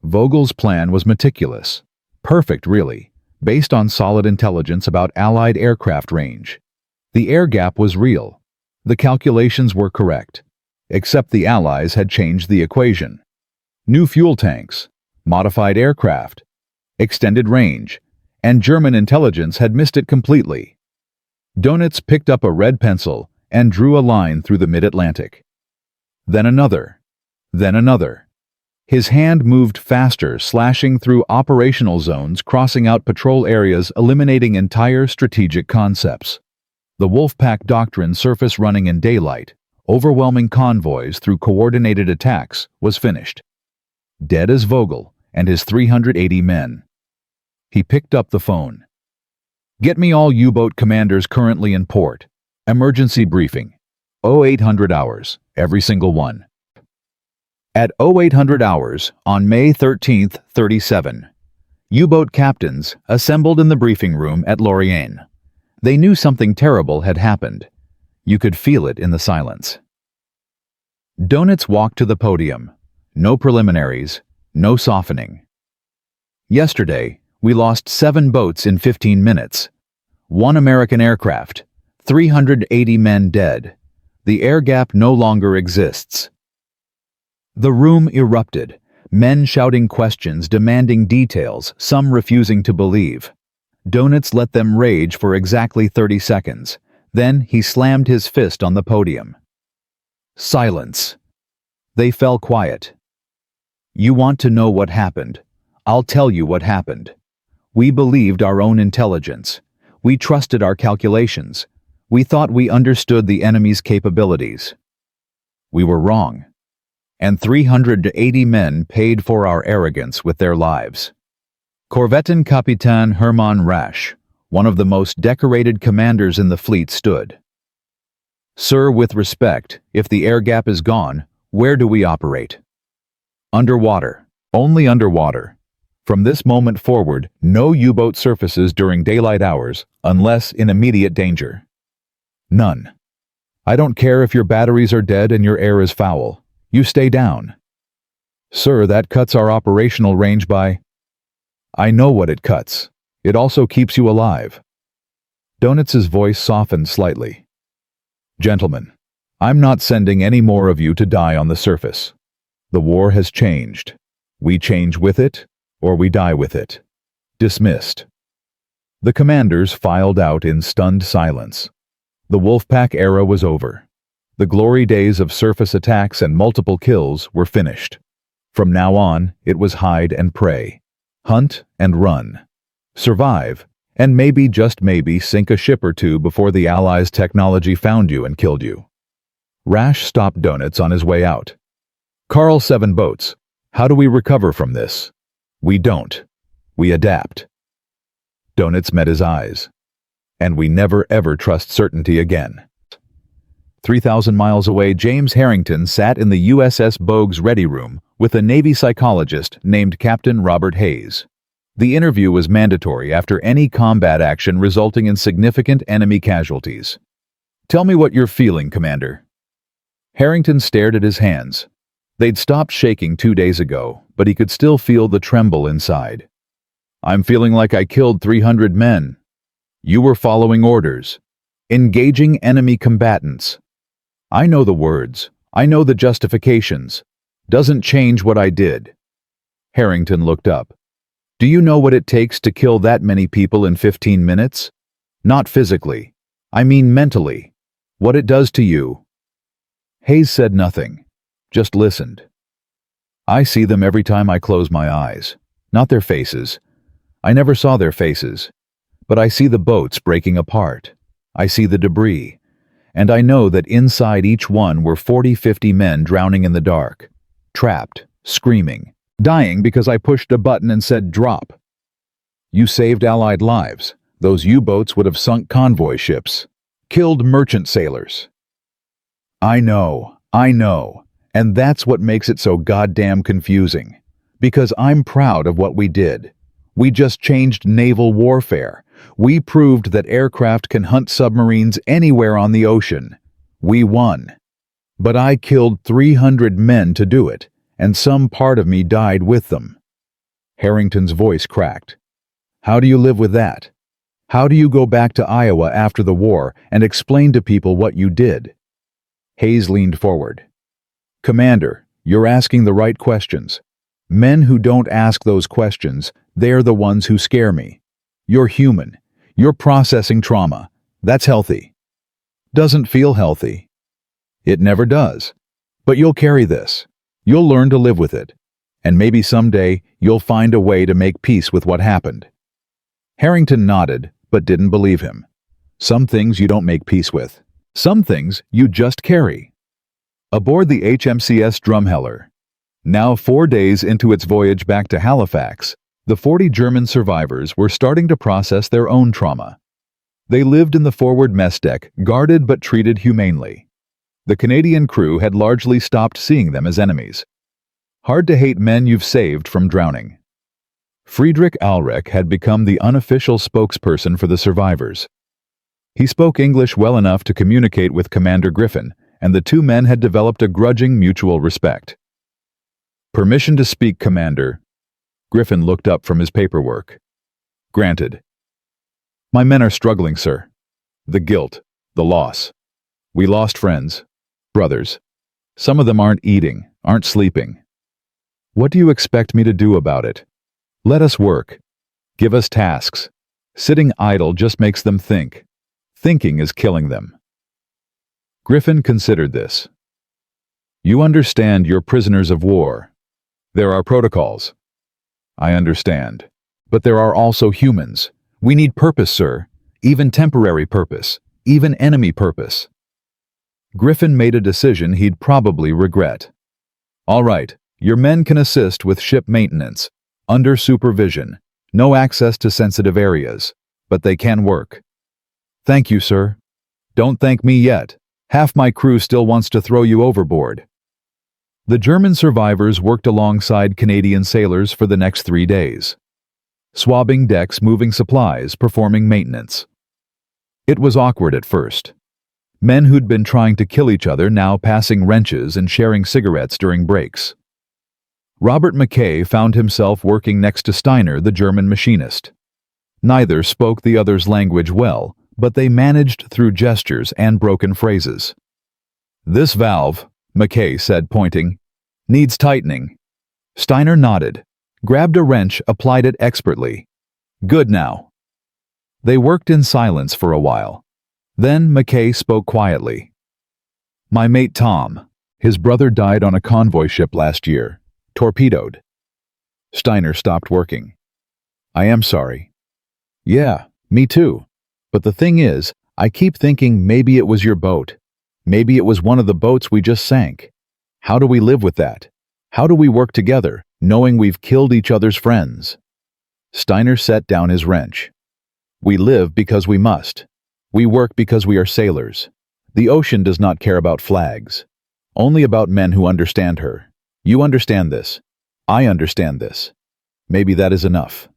Vogel's plan was meticulous. Perfect, really, based on solid intelligence about Allied aircraft range. The air gap was real. The calculations were correct, except the Allies had changed the equation. New fuel tanks, modified aircraft, extended range, and German intelligence had missed it completely. Donitz picked up a red pencil and drew a line through the mid-Atlantic. Then another. Then another. His hand moved faster, slashing through operational zones, crossing out patrol areas, eliminating entire strategic concepts. The Wolfpack doctrine, surface running in daylight, overwhelming convoys through coordinated attacks, was finished. Dead as Vogel and his 380 men. He picked up the phone. Get me all U-boat commanders currently in port. Emergency briefing. 0800 hours, every single one. At 0800 hours, on May 13th, 37, U-boat captains assembled in the briefing room at Lorient. They knew something terrible had happened. You could feel it in the silence. Donitz walked to the podium. No preliminaries, no softening. Yesterday, we lost 7 boats in 15 minutes. 1 American aircraft, 380 men dead. The air gap no longer exists. The room erupted, men shouting questions, demanding details, some refusing to believe. Donitz let them rage for exactly 30 seconds. Then he slammed his fist on the podium. Silence. They fell quiet. You want to know what happened? I'll tell you what happened. We believed our own intelligence. We trusted our calculations. We thought we understood the enemy's capabilities. We were wrong. And 380 men paid for our arrogance with their lives. Korvettenkapitän Hermann Rasch, one of the most decorated commanders in the fleet, stood. Sir, with respect, if the air gap is gone, where do we operate? Underwater. Only underwater. From this moment forward, no U-boat surfaces during daylight hours, unless in immediate danger. None. I don't care if your batteries are dead and your air is foul. You stay down. Sir, that cuts our operational range by... I know what it cuts. It also keeps you alive. Donitz's voice softened slightly. Gentlemen, I'm not sending any more of you to die on the surface. The war has changed. We change with it, or we die with it. Dismissed. The commanders filed out in stunned silence. The Wolfpack era was over. The glory days of surface attacks and multiple kills were finished. From now on, it was hide and pray. Hunt and run. Survive, and maybe, just maybe, sink a ship or two before the Allies' technology found you and killed you. Rasch stopped Donitz on his way out. Carl, 7 boats. How do we recover from this? We don't. We adapt. Donitz met his eyes. And we never ever trust certainty again. 3,000 miles away, James Harrington sat in the USS Bogue's ready room with a Navy psychologist named Captain Robert Hayes. The interview was mandatory after any combat action resulting in significant enemy casualties. Tell me what you're feeling, Commander. Harrington stared at his hands. They'd stopped shaking 2 days ago, but he could still feel the tremble inside. I'm feeling like I killed 300 men. You were following orders. Engaging enemy combatants. I know the words. I know the justifications. Doesn't change what I did. Harrington looked up. Do you know what it takes to kill that many people in 15 minutes? Not physically. I mean mentally. What it does to you. Hayes said nothing. Just listened. I see them every time I close my eyes. Not their faces. I never saw their faces, but I see the boats breaking apart. I see the debris, and I know that inside each one were 40-50 men drowning in the dark, trapped, screaming, dying because I pushed a button and said drop. You saved Allied lives. Those U-boats would have sunk convoy ships, killed merchant sailors. I know, and that's what makes it so goddamn confusing. Because I'm proud of what we did. We just changed naval warfare. We proved that aircraft can hunt submarines anywhere on the ocean. We won. But I killed 300 men to do it, and some part of me died with them. Harrington's voice cracked. How do you live with that? How do you go back to Iowa after the war and explain to people what you did? Hayes leaned forward. Commander, you're asking the right questions. Men who don't ask those questions, they're the ones who scare me. You're human. You're processing trauma. That's healthy. Doesn't feel healthy. It never does. But you'll carry this. You'll learn to live with it. And maybe someday you'll find a way to make peace with what happened. Harrington nodded, but didn't believe him. Some things you don't make peace with. Some things you just carry. Aboard the HMCS Drumheller, now 4 days into its voyage back to Halifax, the 40 German survivors were starting to process their own trauma. They lived in the forward mess deck, guarded but treated humanely. The Canadian crew had largely stopped seeing them as enemies. Hard to hate men you've saved from drowning. Friedrich Alrich had become the unofficial spokesperson for the survivors. He spoke English well enough to communicate with Commander Griffin, and the two men had developed a grudging mutual respect. Permission to speak, Commander. Griffin looked up from his paperwork. Granted. My men are struggling, sir. The guilt, the loss. We lost friends, brothers. Some of them aren't eating, aren't sleeping. What do you expect me to do about it? Let us work. Give us tasks. Sitting idle just makes them think. Thinking is killing them. Griffin considered this. You understand you're prisoners of war. There are protocols. I understand. But there are also humans. We need purpose, sir. Even temporary purpose. Even enemy purpose. Griffin made a decision he'd probably regret. All right, your men can assist with ship maintenance. Under supervision. No access to sensitive areas. But they can work. Thank you, sir. Don't thank me yet. Half my crew still wants to throw you overboard. The German survivors worked alongside Canadian sailors for the next 3 days. Swabbing decks, moving supplies, performing maintenance. It was awkward at first. Men who'd been trying to kill each other now passing wrenches and sharing cigarettes during breaks. Robert McKay found himself working next to Steiner, the German machinist. Neither spoke the other's language well, but they managed through gestures and broken phrases. This valve, McKay said, pointing, needs tightening. Steiner nodded, grabbed a wrench, applied it expertly. Good now. They worked in silence for a while. Then McKay spoke quietly. My mate Tom, his brother died on a convoy ship last year, torpedoed. Steiner stopped working. I am sorry. Yeah, me too. But the thing is, I keep thinking maybe it was your boat. Maybe it was one of the boats we just sank. How do we live with that? How do we work together, knowing we've killed each other's friends? Steiner set down his wrench. We live because we must. We work because we are sailors. The ocean does not care about flags. Only about men who understand her. You understand this. I understand this. Maybe that is enough.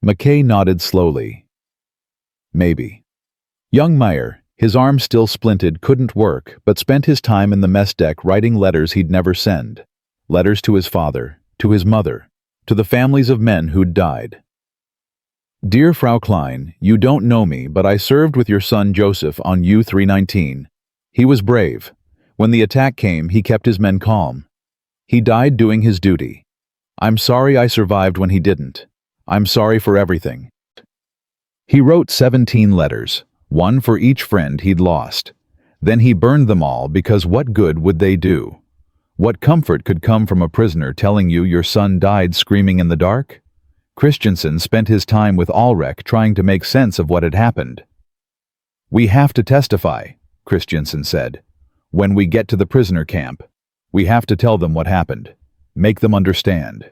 McKay nodded slowly. Maybe. Young Meyer, his arm still splinted, couldn't work, but spent his time in the mess deck writing letters he'd never send. Letters to his father, to his mother, to the families of men who'd died. Dear Frau Klein, you don't know me, but I served with your son Joseph on U-319. He was brave. When the attack came, he kept his men calm. He died doing his duty. I'm sorry I survived when he didn't. I'm sorry for everything. He wrote 17 letters, one for each friend he'd lost. Then he burned them all because what good would they do? What comfort could come from a prisoner telling you your son died screaming in the dark? Christensen spent his time with Ulrich trying to make sense of what had happened. "We have to testify," Christensen said. "When we get to the prisoner camp, we have to tell them what happened. Make them understand."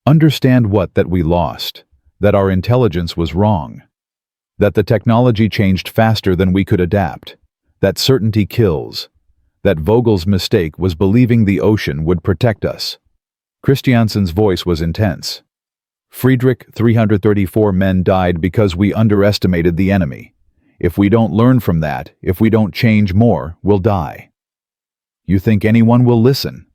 Understand what? That we lost. That our intelligence was wrong. That the technology changed faster than we could adapt. That certainty kills. That Vogel's mistake was believing the ocean would protect us. Christiansen's voice was intense. "Friedrich, 334 men died because we underestimated the enemy. If we don't learn from that, if we don't change more, we'll die." You think anyone will listen?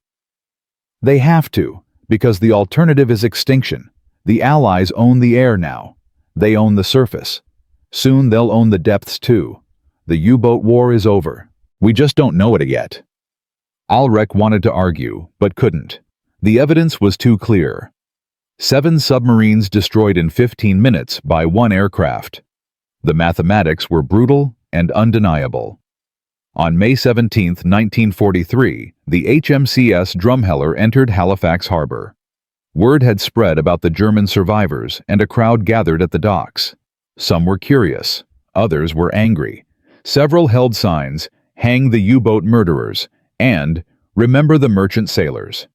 They have to, because the alternative is extinction. The Allies own the air now. They own the surface. Soon they'll own the depths too. The U-boat war is over. We just don't know it yet. Ulrich wanted to argue, but couldn't. The evidence was too clear. 7 submarines destroyed in 15 minutes by 1 aircraft. The mathematics were brutal and undeniable. On May 17, 1943, the HMCS Drumheller entered Halifax Harbor. Word had spread about the German survivors, and a crowd gathered at the docks. Some were curious, others were angry. Several held signs, "Hang the U-boat murderers," and "Remember the merchant sailors."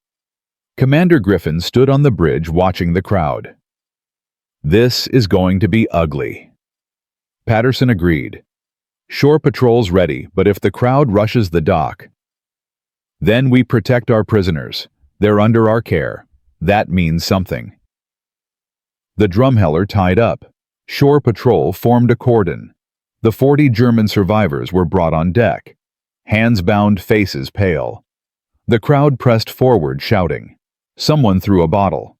Commander Griffin stood on the bridge watching the crowd. "This is going to be ugly." Patterson agreed. "Shore patrols ready, but if the crowd rushes the dock, then we protect our prisoners. They're under our care. That means something." The Drumheller tied up. Shore patrol formed a cordon. The 40 German survivors were brought on deck. Hands bound, faces pale. The crowd pressed forward, shouting. Someone threw a bottle.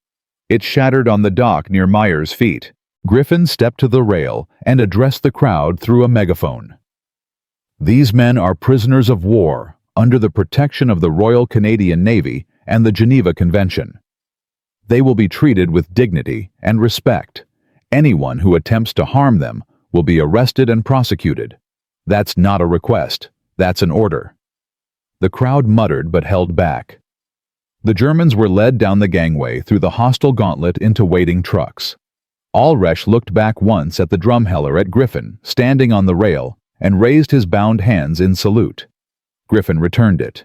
It shattered on the dock near Meyer's feet. Griffin stepped to the rail and addressed the crowd through a megaphone. "These men are prisoners of war under the protection of the Royal Canadian Navy and the Geneva Convention. They will be treated with dignity and respect. Anyone who attempts to harm them will be arrested and prosecuted. That's not a request, that's an order." The crowd muttered but held back. The Germans were led down the gangway through the hostile gauntlet into waiting trucks. Ulrich looked back once at the Drumheller at Griffin, standing on the rail, and raised his bound hands in salute. Griffin returned it.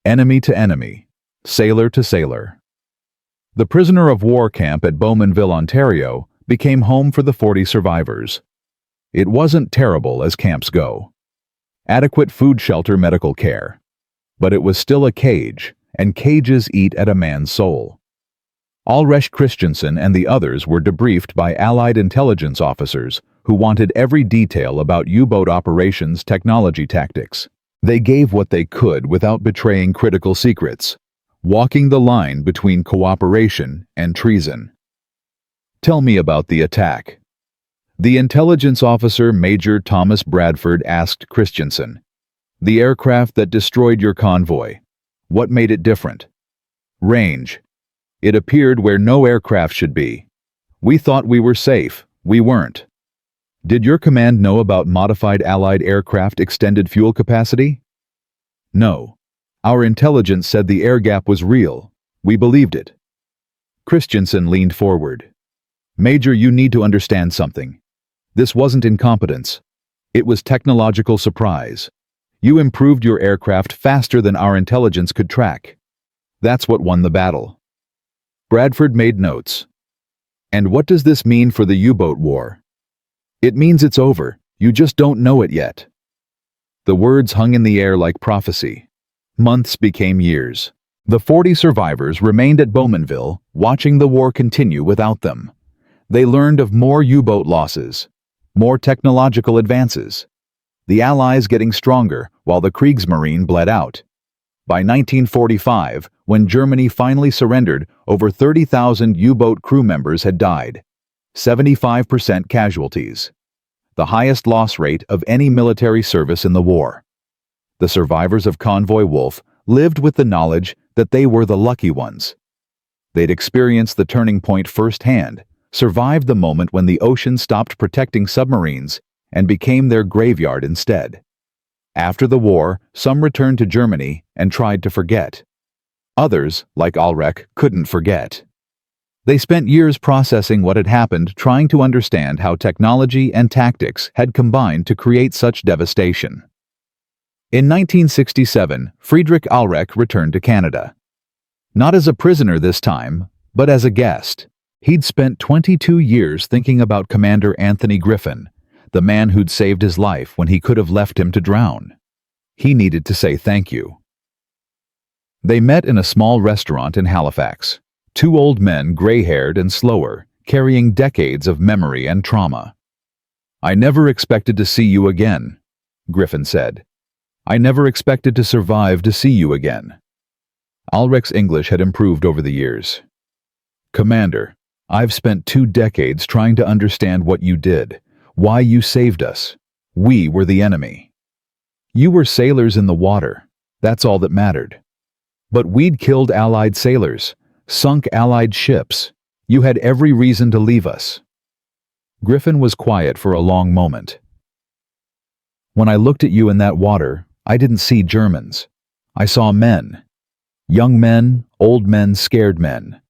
Enemy to enemy, sailor to sailor. The prisoner of war camp at Bowmanville, Ontario, became home for the 40 survivors. It wasn't terrible as camps go. Adequate food, shelter, medical care. But it was still a cage, and cages eat at a man's soul. Ulrich Christensen and the others were debriefed by Allied intelligence officers who wanted every detail about U-boat operations technology tactics. They gave what they could without betraying critical secrets, walking the line between cooperation and treason. "Tell me about the attack." The intelligence officer Major Thomas Bradford asked Christensen. "The aircraft that destroyed your convoy. What made it different?" "Range. It appeared where no aircraft should be. We thought we were safe. We weren't." "Did your command know about modified Allied aircraft extended fuel capacity?" "No. Our intelligence said the air gap was real. We believed it." Christensen leaned forward. "Major, you need to understand something. This wasn't incompetence. It was technological surprise. You improved your aircraft faster than our intelligence could track. That's what won the battle." Bradford made notes. "And what does this mean for the U-boat war?" "It means it's over. You just don't know it yet." The words hung in the air like prophecy. Months became years. The 40 survivors remained at Bowmanville, watching the war continue without them. They learned of more U-boat losses, more technological advances. The Allies getting stronger while the Kriegsmarine bled out. By 1945, when Germany finally surrendered, over 30,000 U-boat crew members had died. 75% casualties. The highest loss rate of any military service in the war. The survivors of Convoy Wolf lived with the knowledge that they were the lucky ones. They'd experienced the turning point firsthand, survived the moment when the ocean stopped protecting submarines and became their graveyard instead. After the war, some returned to Germany and tried to forget. Others, like Ulrich, couldn't forget. They spent years processing what had happened, trying to understand how technology and tactics had combined to create such devastation. In 1967, Friedrich Alrek returned to Canada. Not as a prisoner this time, but as a guest. He'd spent 22 years thinking about Commander Anthony Griffin, the man who'd saved his life when he could have left him to drown. He needed to say thank you. They met in a small restaurant in Halifax. Two old men, gray-haired and slower, carrying decades of memory and trauma. "I never expected to see you again," Griffin said. "I never expected to survive to see you again." Alrek's English had improved over the years. "Commander, I've spent 2 decades trying to understand what you did, why you saved us. We were the enemy. You were sailors in the water. That's all that mattered. But we'd killed Allied sailors, sunk Allied ships. You had every reason to leave us." Griffin was quiet for a long moment. "When I looked at you in that water, I didn't see Germans. I saw men. Young men, old men, scared men.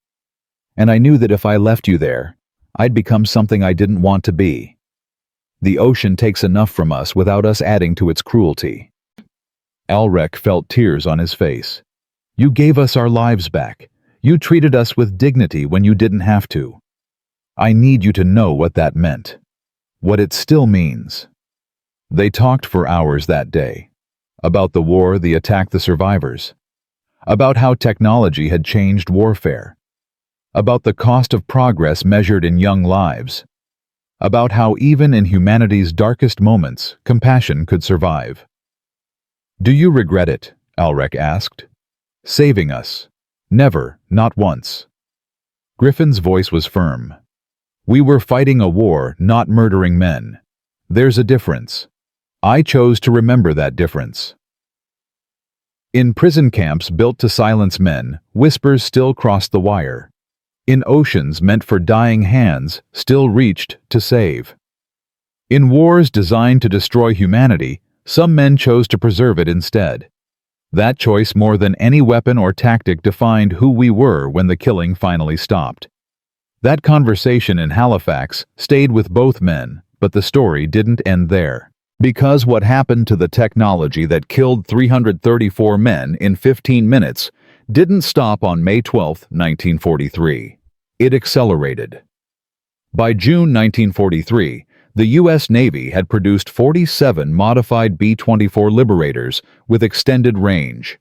And I knew that if I left you there, I'd become something I didn't want to be. The ocean takes enough from us without us adding to its cruelty." Alrek felt tears on his face. "You gave us our lives back. You treated us with dignity when you didn't have to. I need you to know what that meant. What it still means." They talked for hours that day. About the war, the attack, the survivors. About how technology had changed warfare. About the cost of progress measured in young lives. About how even in humanity's darkest moments, compassion could survive. "Do you regret it?" Alrek asked. "Saving us." "Never, not once." Griffin's voice was firm. "We were fighting a war, not murdering men. There's a difference. I chose to remember that difference." In prison camps built to silence men, whispers still crossed the wire. In oceans meant for dying hands, still reached to save. In wars designed to destroy humanity, some men chose to preserve it instead. That choice, more than any weapon or tactic, defined who we were when the killing finally stopped. That conversation in Halifax stayed with both men, but the story didn't end there. Because what happened to the technology that killed 334 men in 15 minutes didn't stop on May 12, 1943. It accelerated. By June 1943, the U.S. Navy had produced 47 modified B-24 Liberators with extended range.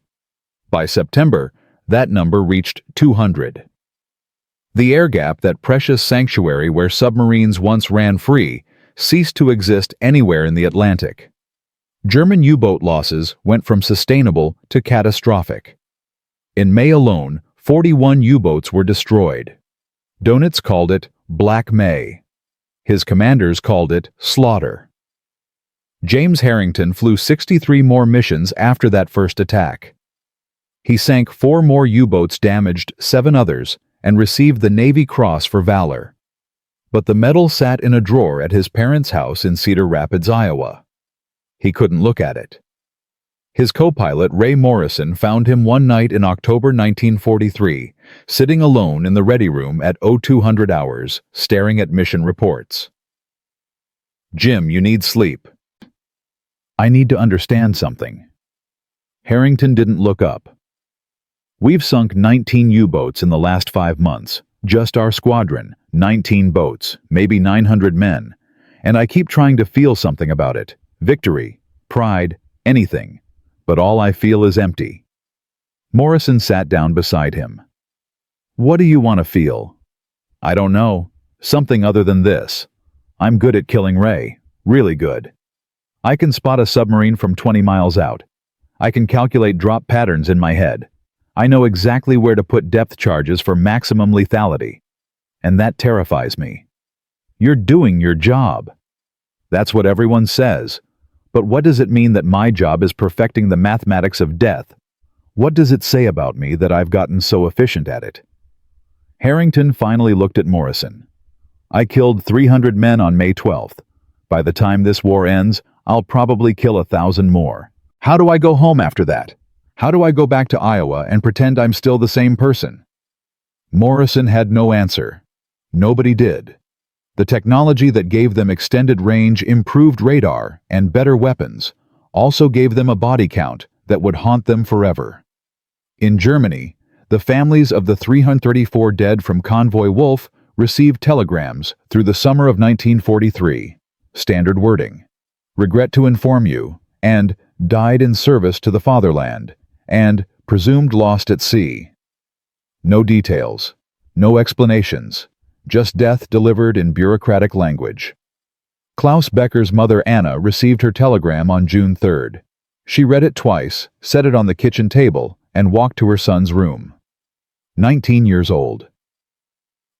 By September, that number reached 200. The air gap, that precious sanctuary where submarines once ran free, ceased to exist anywhere in the Atlantic. German U-boat losses went from sustainable to catastrophic. In May alone, 41 U-boats were destroyed. Donitz called it Black May. His commanders called it slaughter. James Harrington flew 63 more missions after that first attack. He sank 4 more U-boats, damaged 7 others, and received the Navy Cross for valor. But the medal sat in a drawer at his parents' house in Cedar Rapids, Iowa. He couldn't look at it. His co-pilot, Ray Morrison, found him one night in October 1943, sitting alone in the ready room at 0200 hours, staring at mission reports. "Jim, you need sleep. I need to understand something." Harrington didn't look up. "We've sunk 19 U-boats in the last 5 months, just our squadron, 19 boats, maybe 900 men, and I keep trying to feel something about it, victory, pride, anything. But all I feel is empty." Morrison sat down beside him. "What do you want to feel?" "I don't know. Something other than this. I'm good at killing Ray. Really good. I can spot a submarine from 20 miles out. I can calculate drop patterns in my head. I know exactly where to put depth charges for maximum lethality. And that terrifies me. You're doing your job. That's what everyone says. But what does it mean that my job is perfecting the mathematics of death? What does it say about me that I've gotten so efficient at it?" Harrington finally looked at Morrison. "I killed 300 men on May 12th. By the time this war ends, I'll probably kill 1,000 more. How do I go home after that? How do I go back to Iowa and pretend I'm still the same person?" Morrison had no answer. Nobody did. The technology that gave them extended range, improved radar, and better weapons also gave them a body count that would haunt them forever. In Germany, the families of the 334 dead from Convoy Wolf received telegrams through the summer of 1943. Standard wording: "Regret to inform you," and "died in service to the fatherland," and "presumed lost at sea." No details, no explanations, just death delivered in bureaucratic language. Klaus Becker's mother Anna received her telegram on June 3rd. She read it twice, set it on the kitchen table, and walked to her son's room. 19 years old.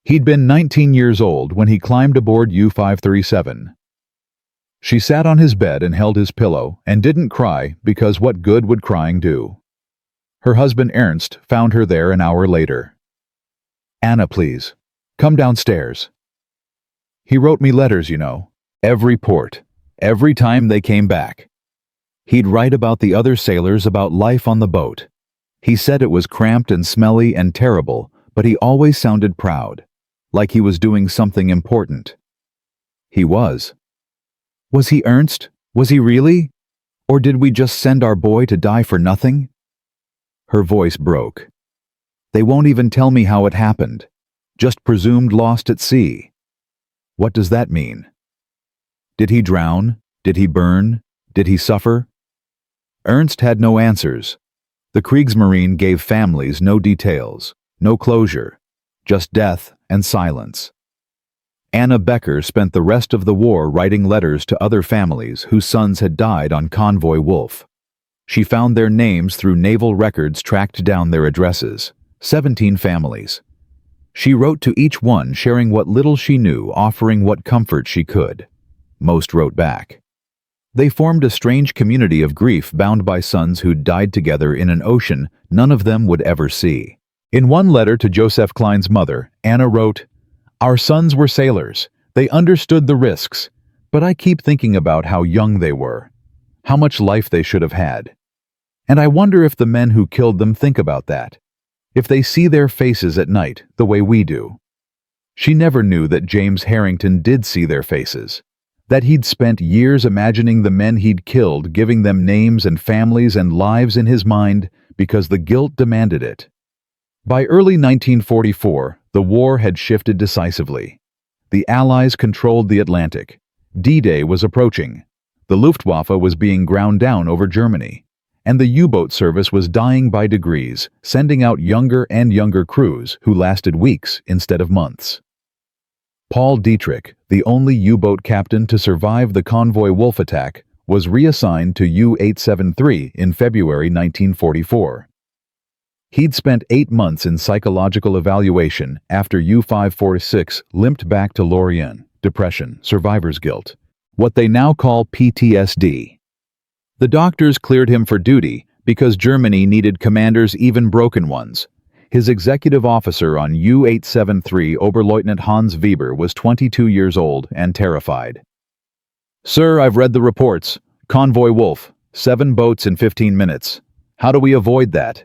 He'd been 19 years old when he climbed aboard U-537. She sat on his bed and held his pillow and didn't cry because what good would crying do? Her husband Ernst found her there an hour later. "Anna, please, come downstairs." He wrote me letters, you know, every port, every time they came back. He'd write about the other sailors, about life on the boat. He said it was cramped and smelly and terrible, but he always sounded proud, like he was doing something important. He was. Was he Ernst? Was he really? Or did we just send our boy to die for nothing? Her voice broke. "They won't even tell me how it happened. Just presumed lost at sea." What does that mean? Did he drown? Did he burn? Did he suffer? Ernst had no answers. The Kriegsmarine gave families no details, no closure, just death and silence. Anna Becker spent the rest of the war writing letters to other families whose sons had died on Convoy Wolf. She found their names through naval records, tracked down their addresses. 17 families. She wrote to each one, sharing what little she knew, offering what comfort she could. Most wrote back. They formed a strange community of grief, bound by sons who'd died together in an ocean none of them would ever see. In one letter to Joseph Klein's mother, Anna wrote, "Our sons were sailors. They understood the risks, but I keep thinking about how young they were, how much life they should have had. And I wonder if the men who killed them think about that, if they see their faces at night the way we do." She never knew that James Harrington did see their faces, that he'd spent years imagining the men he'd killed, giving them names and families and lives in his mind because the guilt demanded it. By early 1944, the war had shifted decisively. The Allies controlled the Atlantic. D-Day was approaching. The Luftwaffe was being ground down over Germany. And the U-boat service was dying by degrees, sending out younger and younger crews who lasted weeks instead of months. Paul Dietrich, the only U-boat captain to survive the Convoy Wolf attack, was reassigned to U-873 in February 1944. He'd spent 8 months in psychological evaluation after U-546 limped back to Lorient, depression, survivor's guilt, what they now call PTSD. The doctors cleared him for duty because Germany needed commanders, even broken ones. His executive officer on U-873, Oberleutnant Hans Weber, was 22 years old and terrified. "Sir, I've read the reports. Convoy Wolf, 7 boats in 15 minutes. How do we avoid that?"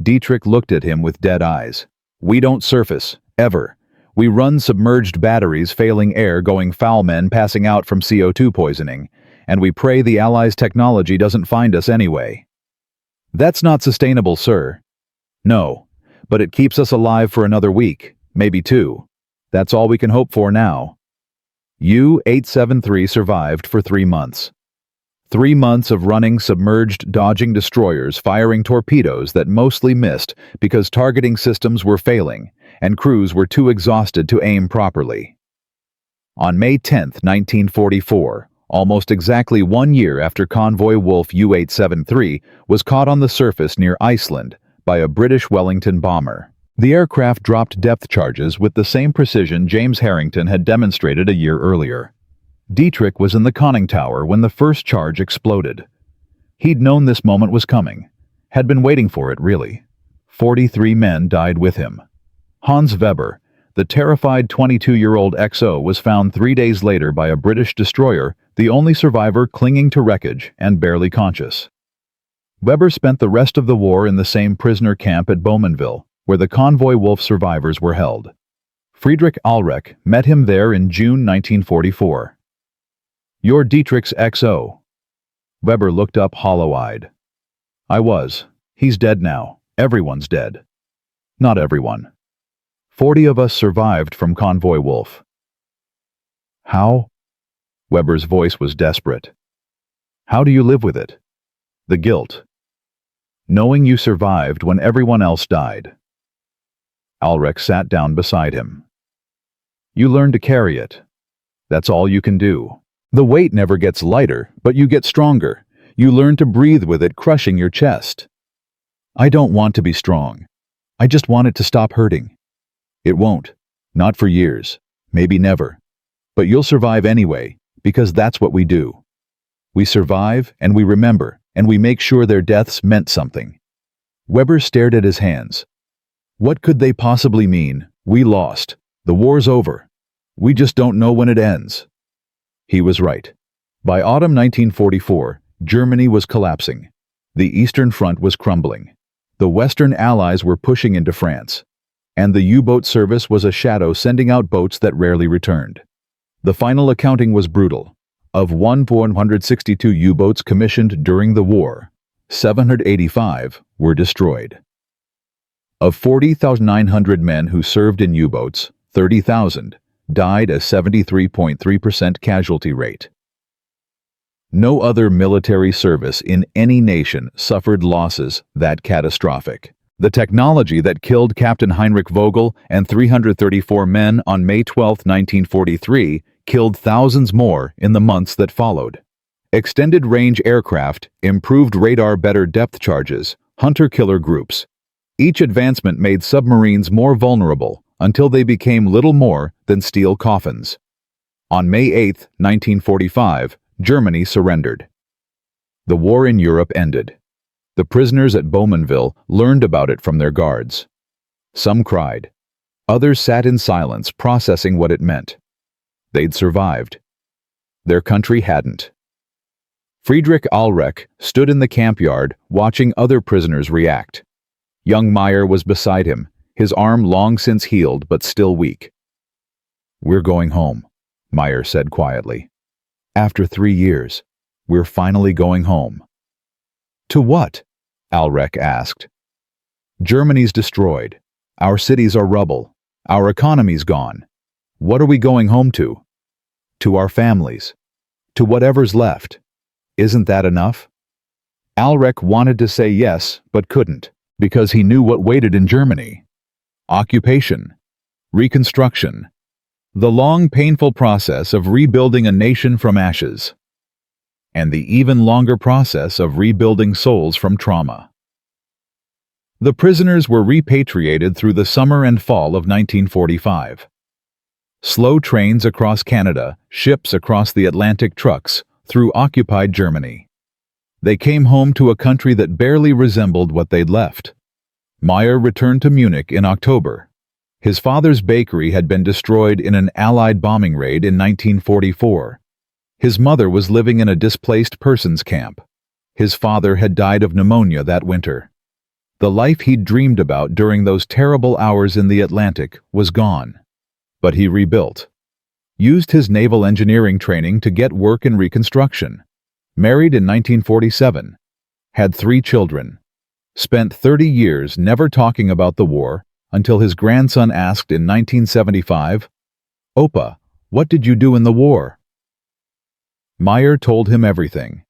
Dietrich looked at him with dead eyes. "We don't surface, ever. We run submerged batteries, failing air, going foul, men passing out from CO2 poisoning, and we pray the Allies' technology doesn't find us anyway." "That's not sustainable, sir." "No, but it keeps us alive for another week, maybe 2. That's all we can hope for now." U-873 survived for 3 months. 3 months of running submerged, dodging destroyers, firing torpedoes that mostly missed because targeting systems were failing and crews were too exhausted to aim properly. On May 10, 1944, almost exactly 1 year after Convoy Wolf U-873 was caught on the surface near Iceland by a British Wellington bomber, the aircraft dropped depth charges with the same precision James Harrington had demonstrated a year earlier. Dietrich was in the conning tower when the first charge exploded. He'd known this moment was coming, had been waiting for it, really. 43 men died with him. Hans Weber, the terrified 22-year-old XO, was found 3 days later by a British destroyer, the only survivor clinging to wreckage and barely conscious. Weber spent the rest of the war in the same prisoner camp at Bowmanville, where the Convoy Wolf survivors were held. Friedrich Ahlrich met him there in June 1944. "You're Dietrich's XO." Weber looked up hollow-eyed. "I was. He's dead now. Everyone's dead." "Not everyone. 40 of us survived from Convoy Wolf." "How?" Weber's voice was desperate. "How do you live with it? The guilt. Knowing you survived when everyone else died." Ahlrich sat down beside him. "You learn to carry it. That's all you can do. The weight never gets lighter, but you get stronger. You learn to breathe with it crushing your chest." "I don't want to be strong. I just want it to stop hurting." "It won't. Not for years. Maybe never. But you'll survive anyway, because that's what we do. We survive, and we remember, and we make sure their deaths meant something." Weber stared at his hands. "What could they possibly mean? We lost. The war's over. We just don't know when it ends." He was right. By autumn 1944, Germany was collapsing. The Eastern Front was crumbling. The Western Allies were pushing into France. And the U-boat service was a shadow sending out boats that rarely returned. The final accounting was brutal. Of 162 U-boats commissioned during the war, 785 were destroyed. Of 40,900 men who served in U-boats, 30,000 died, a 73.3% casualty rate. No other military service in any nation suffered losses that catastrophic. The technology that killed Captain Heinrich Vogel and 334 men on May 12, 1943, killed thousands more in the months that followed. Extended-range aircraft, improved radar, better depth charges, hunter-killer groups. Each advancement made submarines more vulnerable until they became little more than steel coffins. On May 8, 1945, Germany surrendered. The war in Europe ended. The prisoners at Bowmanville learned about it from their guards. Some cried. Others sat in silence, processing what it meant. They'd survived. Their country hadn't. Friedrich Ahlrich stood in the camp yard, watching other prisoners react. Young Meyer was beside him, his arm long since healed but still weak. "We're going home," Meyer said quietly. "After 3 years, we're finally going home." "To what?" Ahlrich asked. "Germany's destroyed. Our cities are rubble. Our economy's gone. What are we going home to? To our families. To whatever's left. Isn't that enough?" Ahlrich wanted to say yes, but couldn't, because he knew what waited in Germany. Occupation. Reconstruction. The long, painful process of rebuilding a nation from ashes. And the even longer process of rebuilding souls from trauma. The prisoners were repatriated through the summer and fall of 1945. Slow trains across Canada, ships across the Atlantic, trucks through occupied Germany. They came home to a country that barely resembled what they'd left. Meyer returned to Munich in October. His father's bakery had been destroyed in an Allied bombing raid in 1944. His mother was living in a displaced persons camp. His father had died of pneumonia that winter. The life he'd dreamed about during those terrible hours in the Atlantic was gone. But he rebuilt. Used his naval engineering training to get work in reconstruction. Married in 1947. Had 3 children. Spent 30 years never talking about the war until his grandson asked in 1975, "Opa, what did you do in the war?" Meyer told him everything.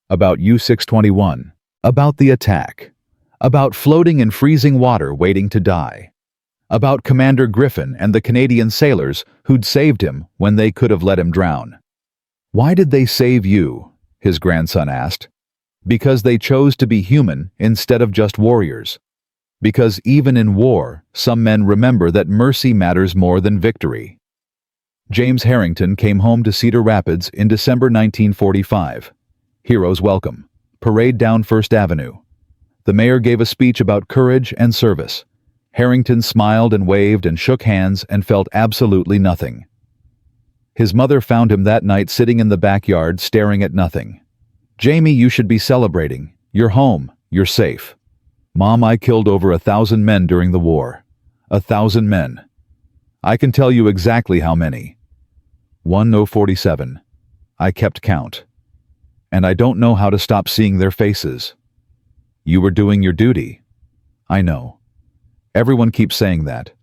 About U-621. About the attack. About floating in freezing water waiting to die. About Commander Griffin and the Canadian sailors who'd saved him when they could have let him drown. "Why did they save you?" his grandson asked. "Because they chose to be human instead of just warriors. Because even in war, some men remember that mercy matters more than victory." James Harrington came home to Cedar Rapids in December 1945. Heroes welcome. Parade down First Avenue. The mayor gave a speech about courage and service. Harrington smiled and waved and shook hands and felt absolutely nothing. His mother found him that night sitting in the backyard staring at nothing. "Jamie, you should be celebrating. You're home. You're safe." Mom, I killed over 1,000 men during the war. 1,000 men. I can tell you exactly how many. 1047. I kept count. And I don't know how to stop seeing their faces. You were doing your duty. I know. Everyone keeps saying that.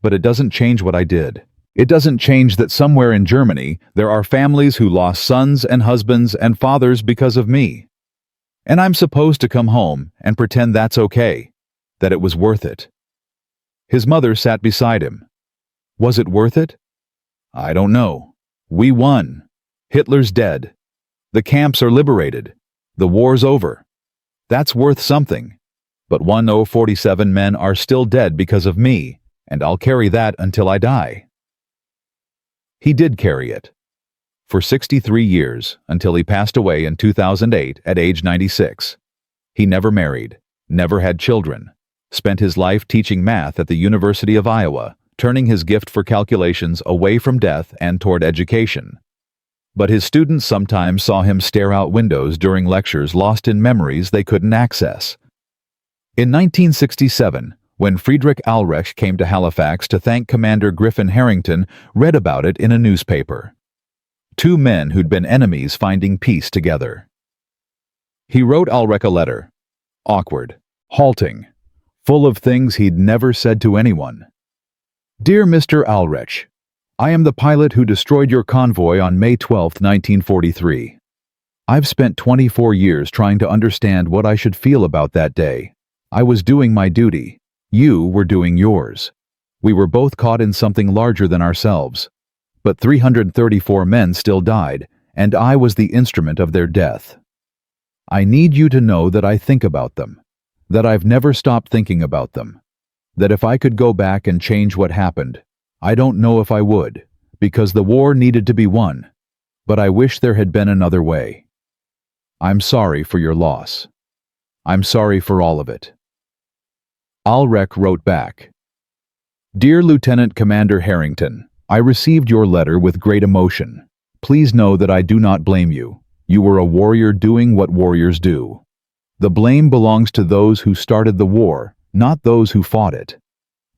But it doesn't change what I did. It doesn't change that somewhere in Germany there are families who lost sons and husbands and fathers because of me. And I'm supposed to come home and pretend that's okay, that it was worth it. His mother sat beside him. Was it worth it? I don't know. We won. Hitler's dead. The camps are liberated. The war's over. That's worth something. But 1047 men are still dead because of me, and I'll carry that until I die. He did carry it. For 63 years, until he passed away in 2008 at age 96. He never married, never had children, spent his life teaching math at the University of Iowa, turning his gift for calculations away from death and toward education. But his students sometimes saw him stare out windows during lectures lost in memories they couldn't access. In 1967, when Friedrich Ahlreich came to Halifax to thank Commander Griffin Harrington, read about it in a newspaper. Two men who'd been enemies finding peace together. He wrote Ahlreich a letter. Awkward, halting, full of things he'd never said to anyone. Dear Mr. Ahlreich, I am the pilot who destroyed your convoy on May 12, 1943. I've spent 24 years trying to understand what I should feel about that day. I was doing my duty. You were doing yours. We were both caught in something larger than ourselves. But 334 men still died, and I was the instrument of their death. I need you to know that I think about them, that I've never stopped thinking about them, that if I could go back and change what happened, I don't know if I would, because the war needed to be won, but I wish there had been another way. I'm sorry for your loss. I'm sorry for all of it. Ahlreich wrote back, Dear Lieutenant Commander Harrington, I received your letter with great emotion. Please know that I do not blame you. You were a warrior doing what warriors do. The blame belongs to those who started the war, not those who fought it.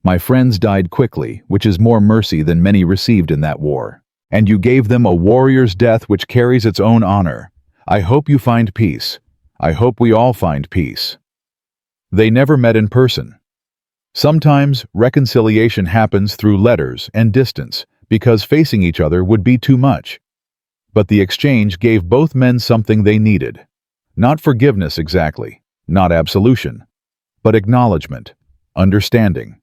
My friends died quickly, which is more mercy than many received in that war. And you gave them a warrior's death which carries its own honor. I hope you find peace. I hope we all find peace. They never met in person. Sometimes reconciliation happens through letters and distance because facing each other would be too much. But the exchange gave both men something they needed. Not forgiveness exactly, not absolution, but acknowledgement, understanding.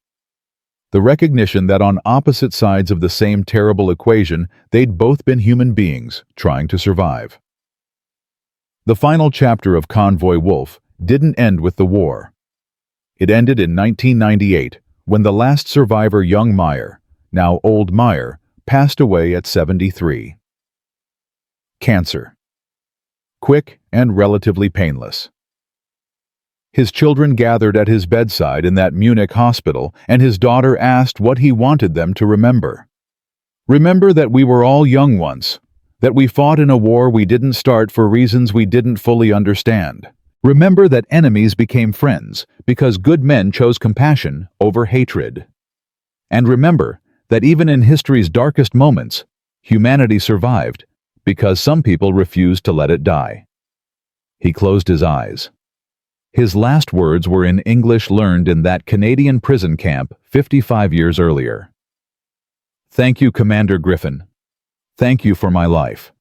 The recognition that on opposite sides of the same terrible equation, they'd both been human beings trying to survive. The final chapter of Convoy Wolf didn't end with the war. It ended in 1998, when the last survivor, young Meyer, now old Meyer, passed away at 73. Cancer. Quick and relatively painless. His children gathered at his bedside in that Munich hospital, and his daughter asked what he wanted them to remember. Remember that we were all young once, that we fought in a war we didn't start for reasons we didn't fully understand. Remember that enemies became friends because good men chose compassion over hatred. And remember that even in history's darkest moments, humanity survived because some people refused to let it die. He closed his eyes. His last words were in English learned in that Canadian prison camp 55 years earlier. Thank you, Commander Griffin. Thank you for my life.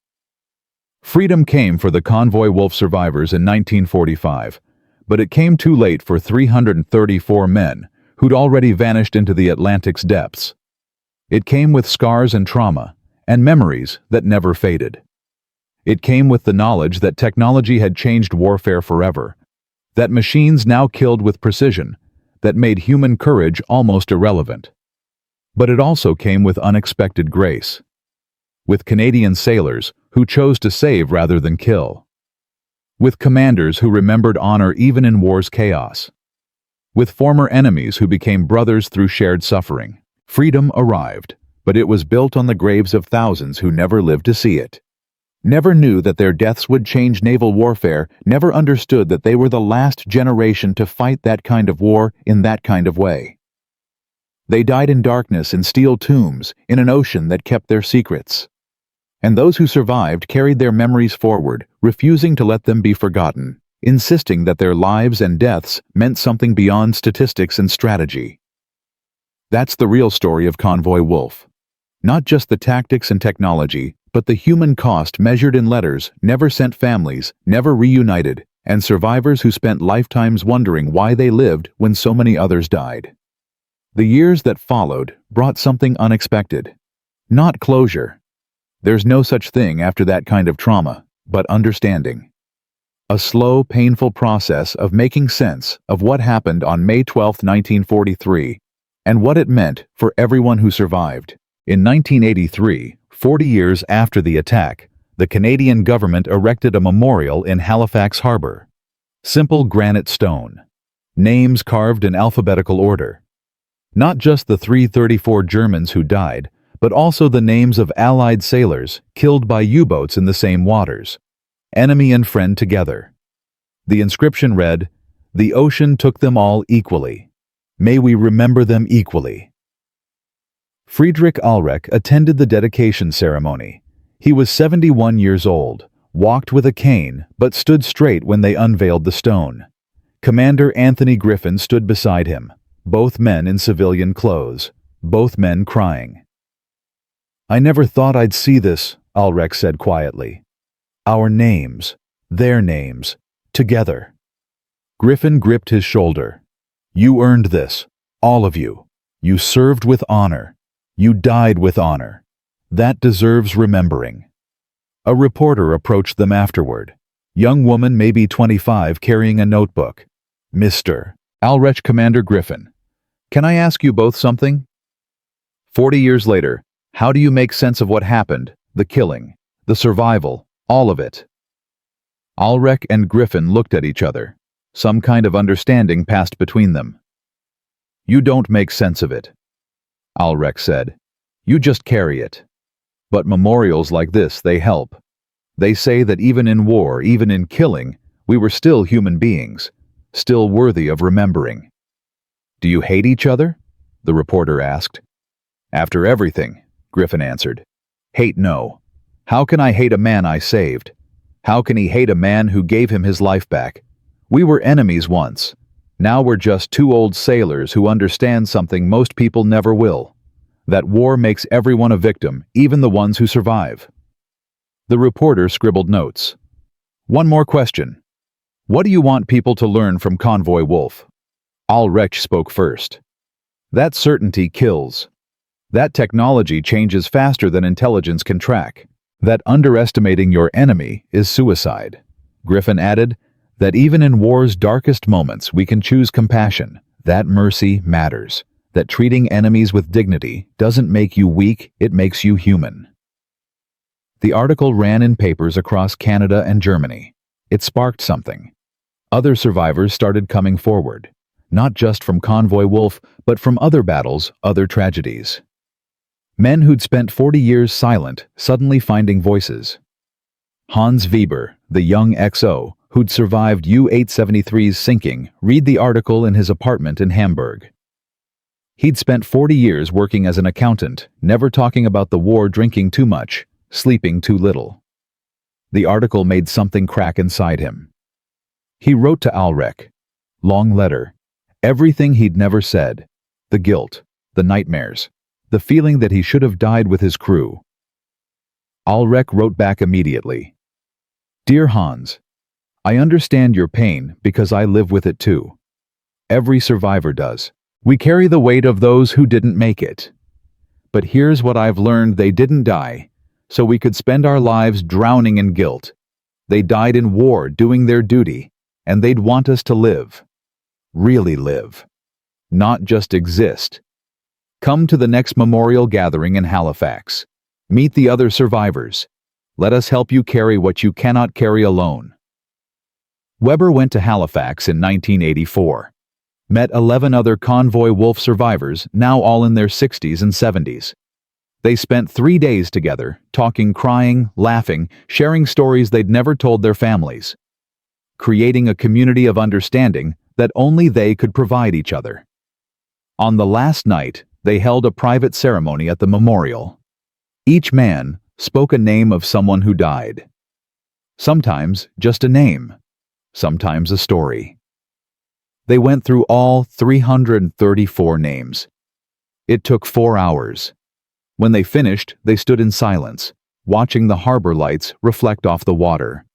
Freedom came for the Convoy Wolf survivors in 1945, but it came too late for 334 men who'd already vanished into the Atlantic's depths. It came with scars and trauma, and memories that never faded. It came with the knowledge that technology had changed warfare forever, that machines now killed with precision, that made human courage almost irrelevant. But it also came with unexpected grace. With Canadian sailors who chose to save rather than kill. With commanders who remembered honor even in war's chaos. With former enemies who became brothers through shared suffering. Freedom arrived, but it was built on the graves of thousands who never lived to see it. never knew that their deaths would change naval warfare, never understood that they were the last generation to fight that kind of war in that kind of way. They died in darkness in steel tombs, in an ocean that kept their secrets. And those who survived carried their memories forward, refusing to let them be forgotten, insisting that their lives and deaths meant something beyond statistics and strategy. That's the real story of Convoy Wolf. Not just the tactics and technology, but the human cost measured in letters, never sent families, never reunited, and survivors who spent lifetimes wondering why they lived when so many others died. The years that followed brought something unexpected. Not closure. There's no such thing after that kind of trauma, but understanding. A slow, painful process of making sense of what happened on May 12, 1943, and what it meant for everyone who survived. In 1983, 40 years after the attack, the Canadian government erected a memorial in Halifax Harbor. Simple granite stone. Names carved in alphabetical order. Not just the 334 Germans who died, but also the names of Allied sailors killed by U-boats in the same waters. Enemy and friend together. The inscription read, "The ocean took them all equally. May we remember them equally." Friedrich Ahlrich attended the dedication ceremony. He was 71 years old, walked with a cane, but stood straight when they unveiled the stone. Commander Anthony Griffin stood beside him, both men in civilian clothes, both men crying. "I never thought I'd see this," Ahlrich said quietly. "Our names, their names, together." Griffin gripped his shoulder. "You earned this, all of you. You served with honor. You died with honor. That deserves remembering." A reporter approached them afterward. Young woman, maybe 25, carrying a notebook. "Mr. Ahlrich, Commander Griffin, can I ask you both something? 40 years later, how do you make sense of what happened, the killing, the survival, all of it?" Ahlrich and Griffin looked at each other. Some kind of understanding passed between them. "You don't make sense of it," Ahlrich said. "You just carry it. But memorials like this, they help. They say that even in war, even in killing, we were still human beings, still worthy of remembering." "Do you hate each other?" the reporter asked. "After everything," Griffin answered. "Hate, no. How can I hate a man I saved? How can he hate a man who gave him his life back? We were enemies once. Now we're just two old sailors who understand something most people never will. That war makes everyone a victim, even the ones who survive." The reporter scribbled notes. "One more question. What do you want people to learn from Convoy Wolf?" Ahlrich spoke first. "That certainty kills. That technology changes faster than intelligence can track. That underestimating your enemy is suicide." Griffin added, "That even in war's darkest moments we can choose compassion. That mercy matters. That treating enemies with dignity doesn't make you weak, it makes you human." The article ran in papers across Canada and Germany. It sparked something. Other survivors started coming forward, not just from Convoy Wolf, but from other battles, other tragedies. Men who'd spent 40 years silent, suddenly finding voices. Hans Weber, the young XO, who'd survived U-873's sinking, read the article in his apartment in Hamburg. He'd spent 40 years working as an accountant, never talking about the war, drinking too much, sleeping too little. The article made something crack inside him. He wrote to Ahlrich. Long letter. Everything he'd never said. The guilt, the nightmares, the feeling that he should have died with his crew. Ahlrich wrote back immediately. "Dear Hans, I understand your pain because I live with it too. Every survivor does. We carry the weight of those who didn't make it. But here's what I've learned: they didn't die, so we could spend our lives drowning in guilt. They died in war doing their duty, and they'd want us to live. Really live. Not just exist. Come to the next memorial gathering in Halifax. Meet the other survivors. Let us help you carry what you cannot carry alone." Weber went to Halifax in 1984. Met 11 other Convoy Wolf survivors, now all in their 60s and 70s. They spent 3 days together, talking, crying, laughing, sharing stories they'd never told their families, creating a community of understanding that only they could provide each other. On the last night, they held a private ceremony at the memorial. Each man spoke a name of someone who died. Sometimes just a name, sometimes a story. They went through all 334 names. It took 4 hours. When they finished, they stood in silence, watching the harbor lights reflect off the water.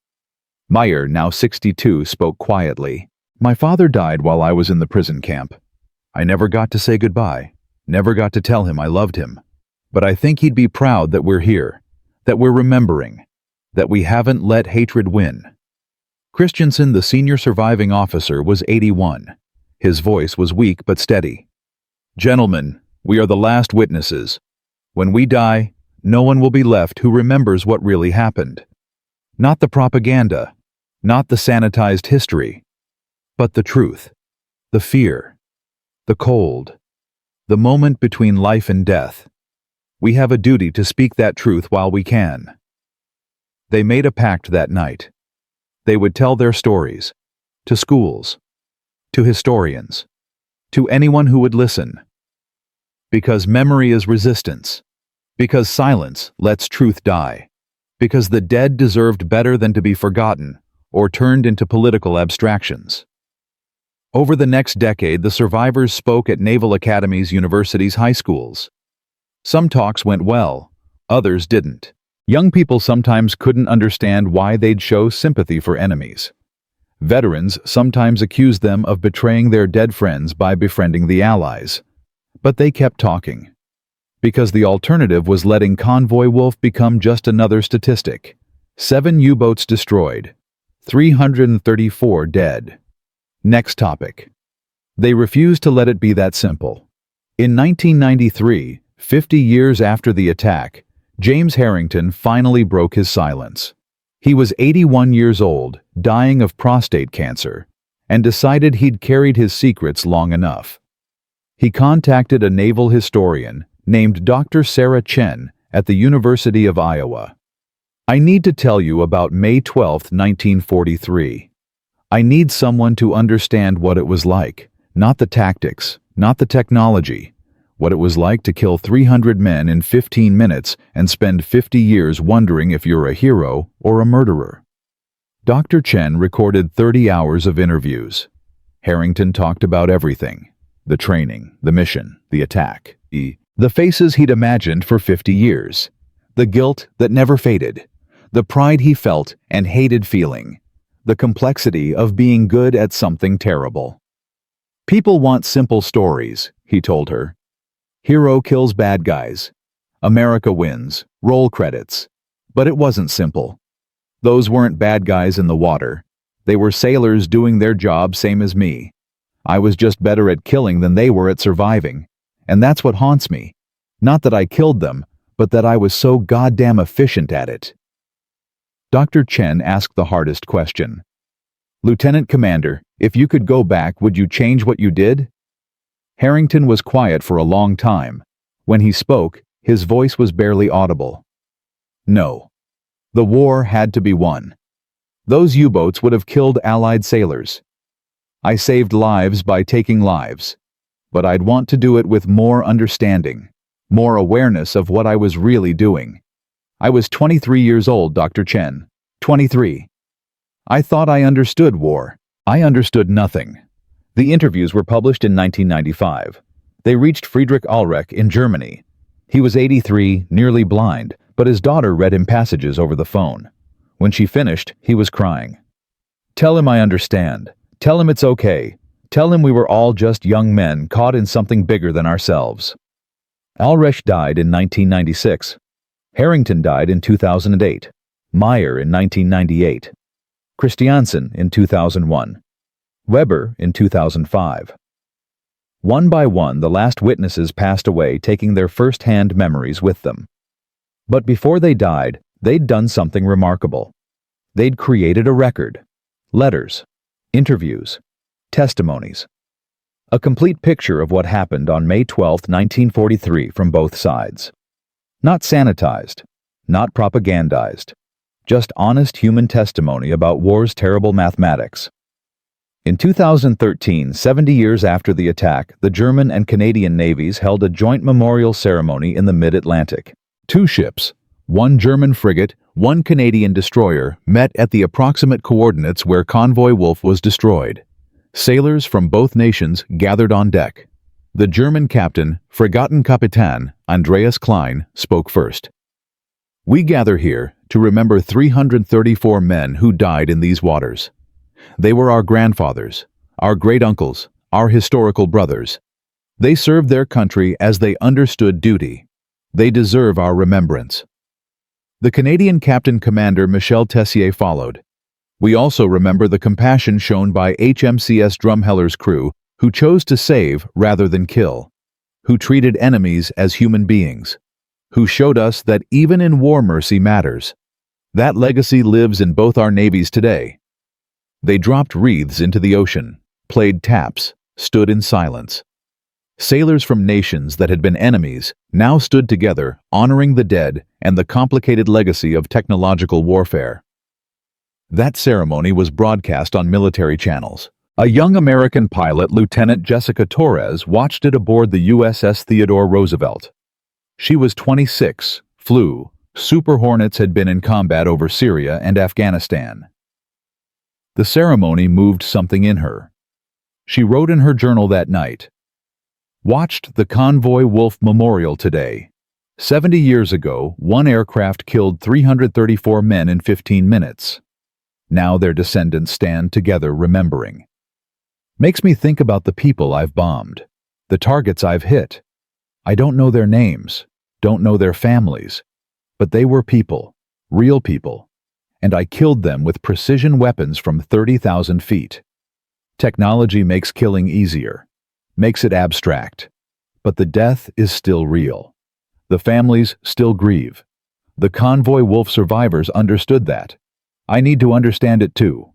Meyer, now 62, spoke quietly. "My father died while I was in the prison camp. I never got to say goodbye, never got to tell him I loved him. But I think he'd be proud that we're here, that we're remembering, that we haven't let hatred win." Christensen, the senior surviving officer, was 81. His voice was weak but steady. "Gentlemen, we are the last witnesses. When we die, no one will be left who remembers what really happened. Not the propaganda, not the sanitized history, but the truth, the fear, the cold, the moment between life and death. We have a duty to speak that truth while we can." They made a pact that night. They would tell their stories, to schools, to historians, to anyone who would listen. Because memory is resistance. Because silence lets truth die. Because the dead deserved better than to be forgotten or turned into political abstractions. Over the next decade, the survivors spoke at naval academies, universities, high schools. Some talks went well, others didn't. Young people sometimes couldn't understand why they'd show sympathy for enemies. Veterans sometimes accused them of betraying their dead friends by befriending the Allies. But they kept talking. Because the alternative was letting Convoy Wolf become just another statistic. 7 U-boats destroyed, 334 dead. Next topic. They refused to let it be that simple. In 1993, 50 years after the attack, James Harrington finally broke his silence. He was 81 years old, dying of prostate cancer, and decided he'd carried his secrets long enough. He contacted a naval historian named Dr. Sarah Chen at the University of Iowa. "I need to tell you about May 12, 1943. I need someone to understand what it was like, not the tactics, not the technology, what it was like to kill 300 men in 15 minutes and spend 50 years wondering if you're a hero or a murderer." Dr. Chen recorded 30 hours of interviews. Harrington talked about everything: the training, the mission, the attack, the faces he'd imagined for 50 years, the guilt that never faded, the pride he felt and hated feeling, the complexity of being good at something terrible. "People want simple stories," he told her. "Hero kills bad guys. America wins. Roll credits." But it wasn't simple. Those weren't bad guys in the water. They were sailors doing their job same as me. I was just better at killing than they were at surviving. And that's what haunts me. Not that I killed them, but that I was so goddamn efficient at it. Dr. Chen asked the hardest question. "Lieutenant Commander, if you could go back, would you change what you did?" Harrington was quiet for a long time. When he spoke, his voice was barely audible. "No. The war had to be won. Those U-boats would have killed Allied sailors. I saved lives by taking lives. But I'd want to do it with more understanding, more awareness of what I was really doing. I was 23 years old, Dr. Chen. 23. I thought I understood war. I understood nothing." The interviews were published in 1995. They reached Friedrich Ulrich in Germany. He was 83, nearly blind, but his daughter read him passages over the phone. When she finished, he was crying. "Tell him I understand. Tell him it's okay. Tell him we were all just young men caught in something bigger than ourselves." Ulrich died in 1996. Harrington died in 2008. Meyer in 1998. Christiansen in 2001. Weber in 2005. One by one, the last witnesses passed away, taking their first-hand memories with them. But before they died, they'd done something remarkable. They'd created a record. Letters, interviews, testimonies. A complete picture of what happened on May 12, 1943 from both sides. Not sanitized, not propagandized, just honest human testimony about war's terrible mathematics. In 2013, 70 years after the attack, the German and Canadian navies held a joint memorial ceremony in the mid-Atlantic. 2 ships, 1 German frigate, 1 Canadian destroyer, met at the approximate coordinates where Convoy Wolf was destroyed. Sailors from both nations gathered on deck. The German captain, Fregattenkapitän Andreas Klein, spoke first. "We gather here to remember 334 men who died in these waters. They were our grandfathers, our great-uncles, our historical brothers. They served their country as they understood duty. They deserve our remembrance." The Canadian Captain Commander Michel Tessier followed. "We also remember the compassion shown by HMCS Drumheller's crew, who chose to save rather than kill, who treated enemies as human beings, who showed us that even in war mercy matters. That legacy lives in both our navies today." They dropped wreaths into the ocean, played taps, stood in silence. Sailors from nations that had been enemies now stood together, honoring the dead and the complicated legacy of technological warfare. That ceremony was broadcast on military channels. A young American pilot, Lieutenant Jessica Torres, watched it aboard the USS Theodore Roosevelt. She was 26, flew. Super Hornets had been in combat over Syria and Afghanistan. The ceremony moved something in her. She wrote in her journal that night, "Watched the Convoy Wolf Memorial today. 70 years ago, 1 aircraft killed 334 men in 15 minutes. Now their descendants stand together remembering. Makes me think about the people I've bombed, the targets I've hit. I don't know their names, don't know their families, but they were people, real people, and I killed them with precision weapons from 30,000 feet. Technology makes killing easier, makes it abstract, but the death is still real. The families still grieve. The Convoy Wolf survivors understood that. I need to understand it too."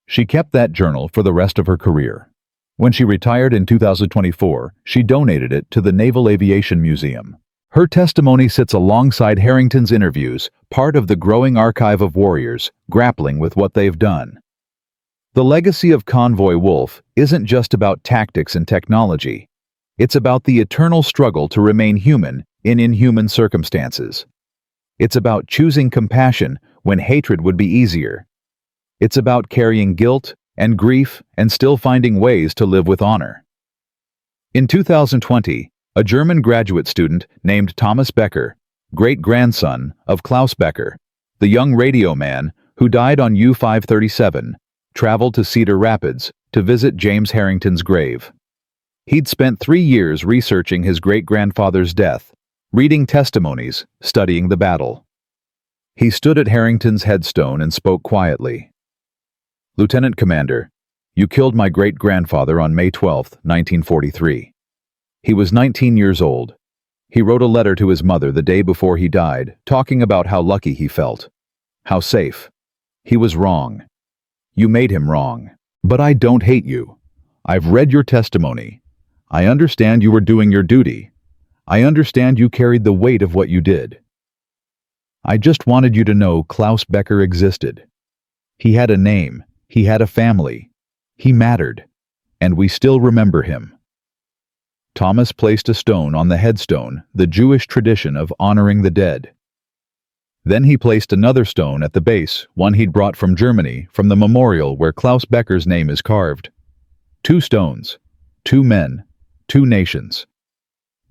She kept that journal for the rest of her career. When she retired in 2024, she donated it to the Naval Aviation Museum. Her testimony sits alongside Harrington's interviews, part of the growing archive of warriors grappling with what they've done. The legacy of Convoy Wolf isn't just about tactics and technology. It's about the eternal struggle to remain human in inhuman circumstances. It's about choosing compassion when hatred would be easier. It's about carrying guilt and grief and still finding ways to live with honor. In 2020, a German graduate student named Thomas Becker, great-grandson of Klaus Becker, the young radio man who died on U-537, traveled to Cedar Rapids to visit James Harrington's grave. He'd spent 3 years researching his great-grandfather's death, reading testimonies, studying the battle. He stood at Harrington's headstone and spoke quietly. "Lieutenant Commander, you killed my great-grandfather on May 12, 1943. He was 19 years old. He wrote a letter to his mother the day before he died, talking about how lucky he felt, how safe. He was wrong. You made him wrong. But I don't hate you. I've read your testimony. I understand you were doing your duty. I understand you carried the weight of what you did. I just wanted you to know Klaus Becker existed. He had a name, he had a family, he mattered, and we still remember him." Thomas placed a stone on the headstone, the Jewish tradition of honoring the dead. Then he placed another stone at the base, one he'd brought from Germany, from the memorial where Klaus Becker's name is carved. 2 stones, 2 men, 2 nations.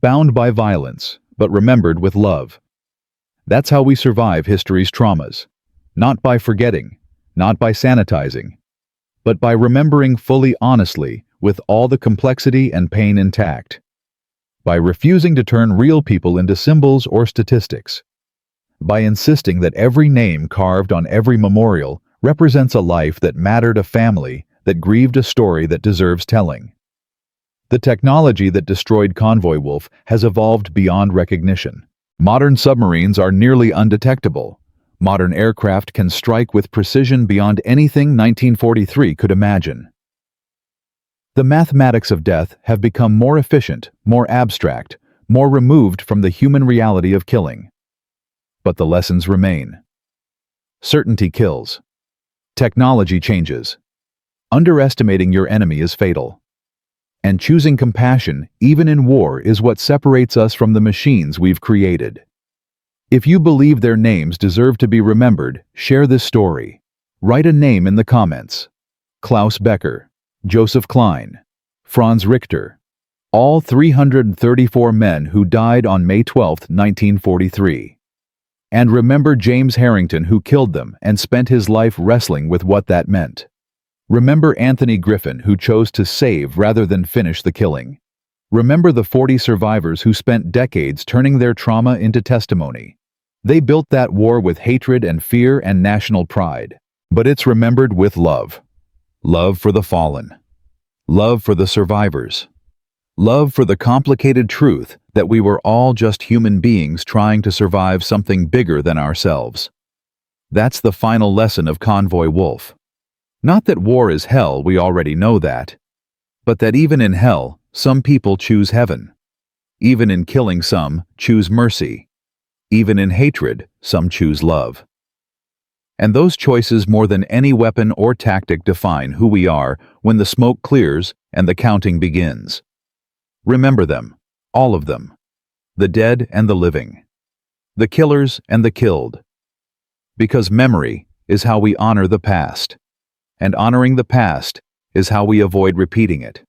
Bound by violence, but remembered with love. That's how we survive history's traumas. Not by forgetting, not by sanitizing, but by remembering fully honestly with all the complexity and pain intact. By refusing to turn real people into symbols or statistics. By insisting that every name carved on every memorial represents a life that mattered, a family that grieved, a story that deserves telling. The technology that destroyed Convoy Wolf has evolved beyond recognition. Modern submarines are nearly undetectable. Modern aircraft can strike with precision beyond anything 1943 could imagine. The mathematics of death have become more efficient, more abstract, more removed from the human reality of killing. but the lessons remain. Certainty kills. Technology changes. Underestimating your enemy is fatal. And choosing compassion, even in war, is what separates us from the machines we've created. If you believe their names deserve to be remembered, share this story. Write a name in the comments. Klaus Becker, Joseph Klein, Franz Richter, all 334 men who died on May 12, 1943. And remember James Harrington, who killed them and spent his life wrestling with what that meant. Remember Anthony Griffin, who chose to save rather than finish the killing. Remember the 40 survivors who spent decades turning their trauma into testimony. They built that war with hatred and fear and national pride. But it's remembered with love. Love for the fallen. Love for the survivors. Love for the complicated truth that we were all just human beings trying to survive something bigger than ourselves. That's the final lesson of Convoy Wolf. Not that war is hell, we already know that. But that even in hell, some people choose heaven. Even in killing some, choose mercy. Even in hatred, some choose love. And those choices, more than any weapon or tactic, define who we are when the smoke clears and the counting begins. Remember them, all of them. The dead and the living. The killers and the killed. Because memory is how we honor the past. And honoring the past is how we avoid repeating it.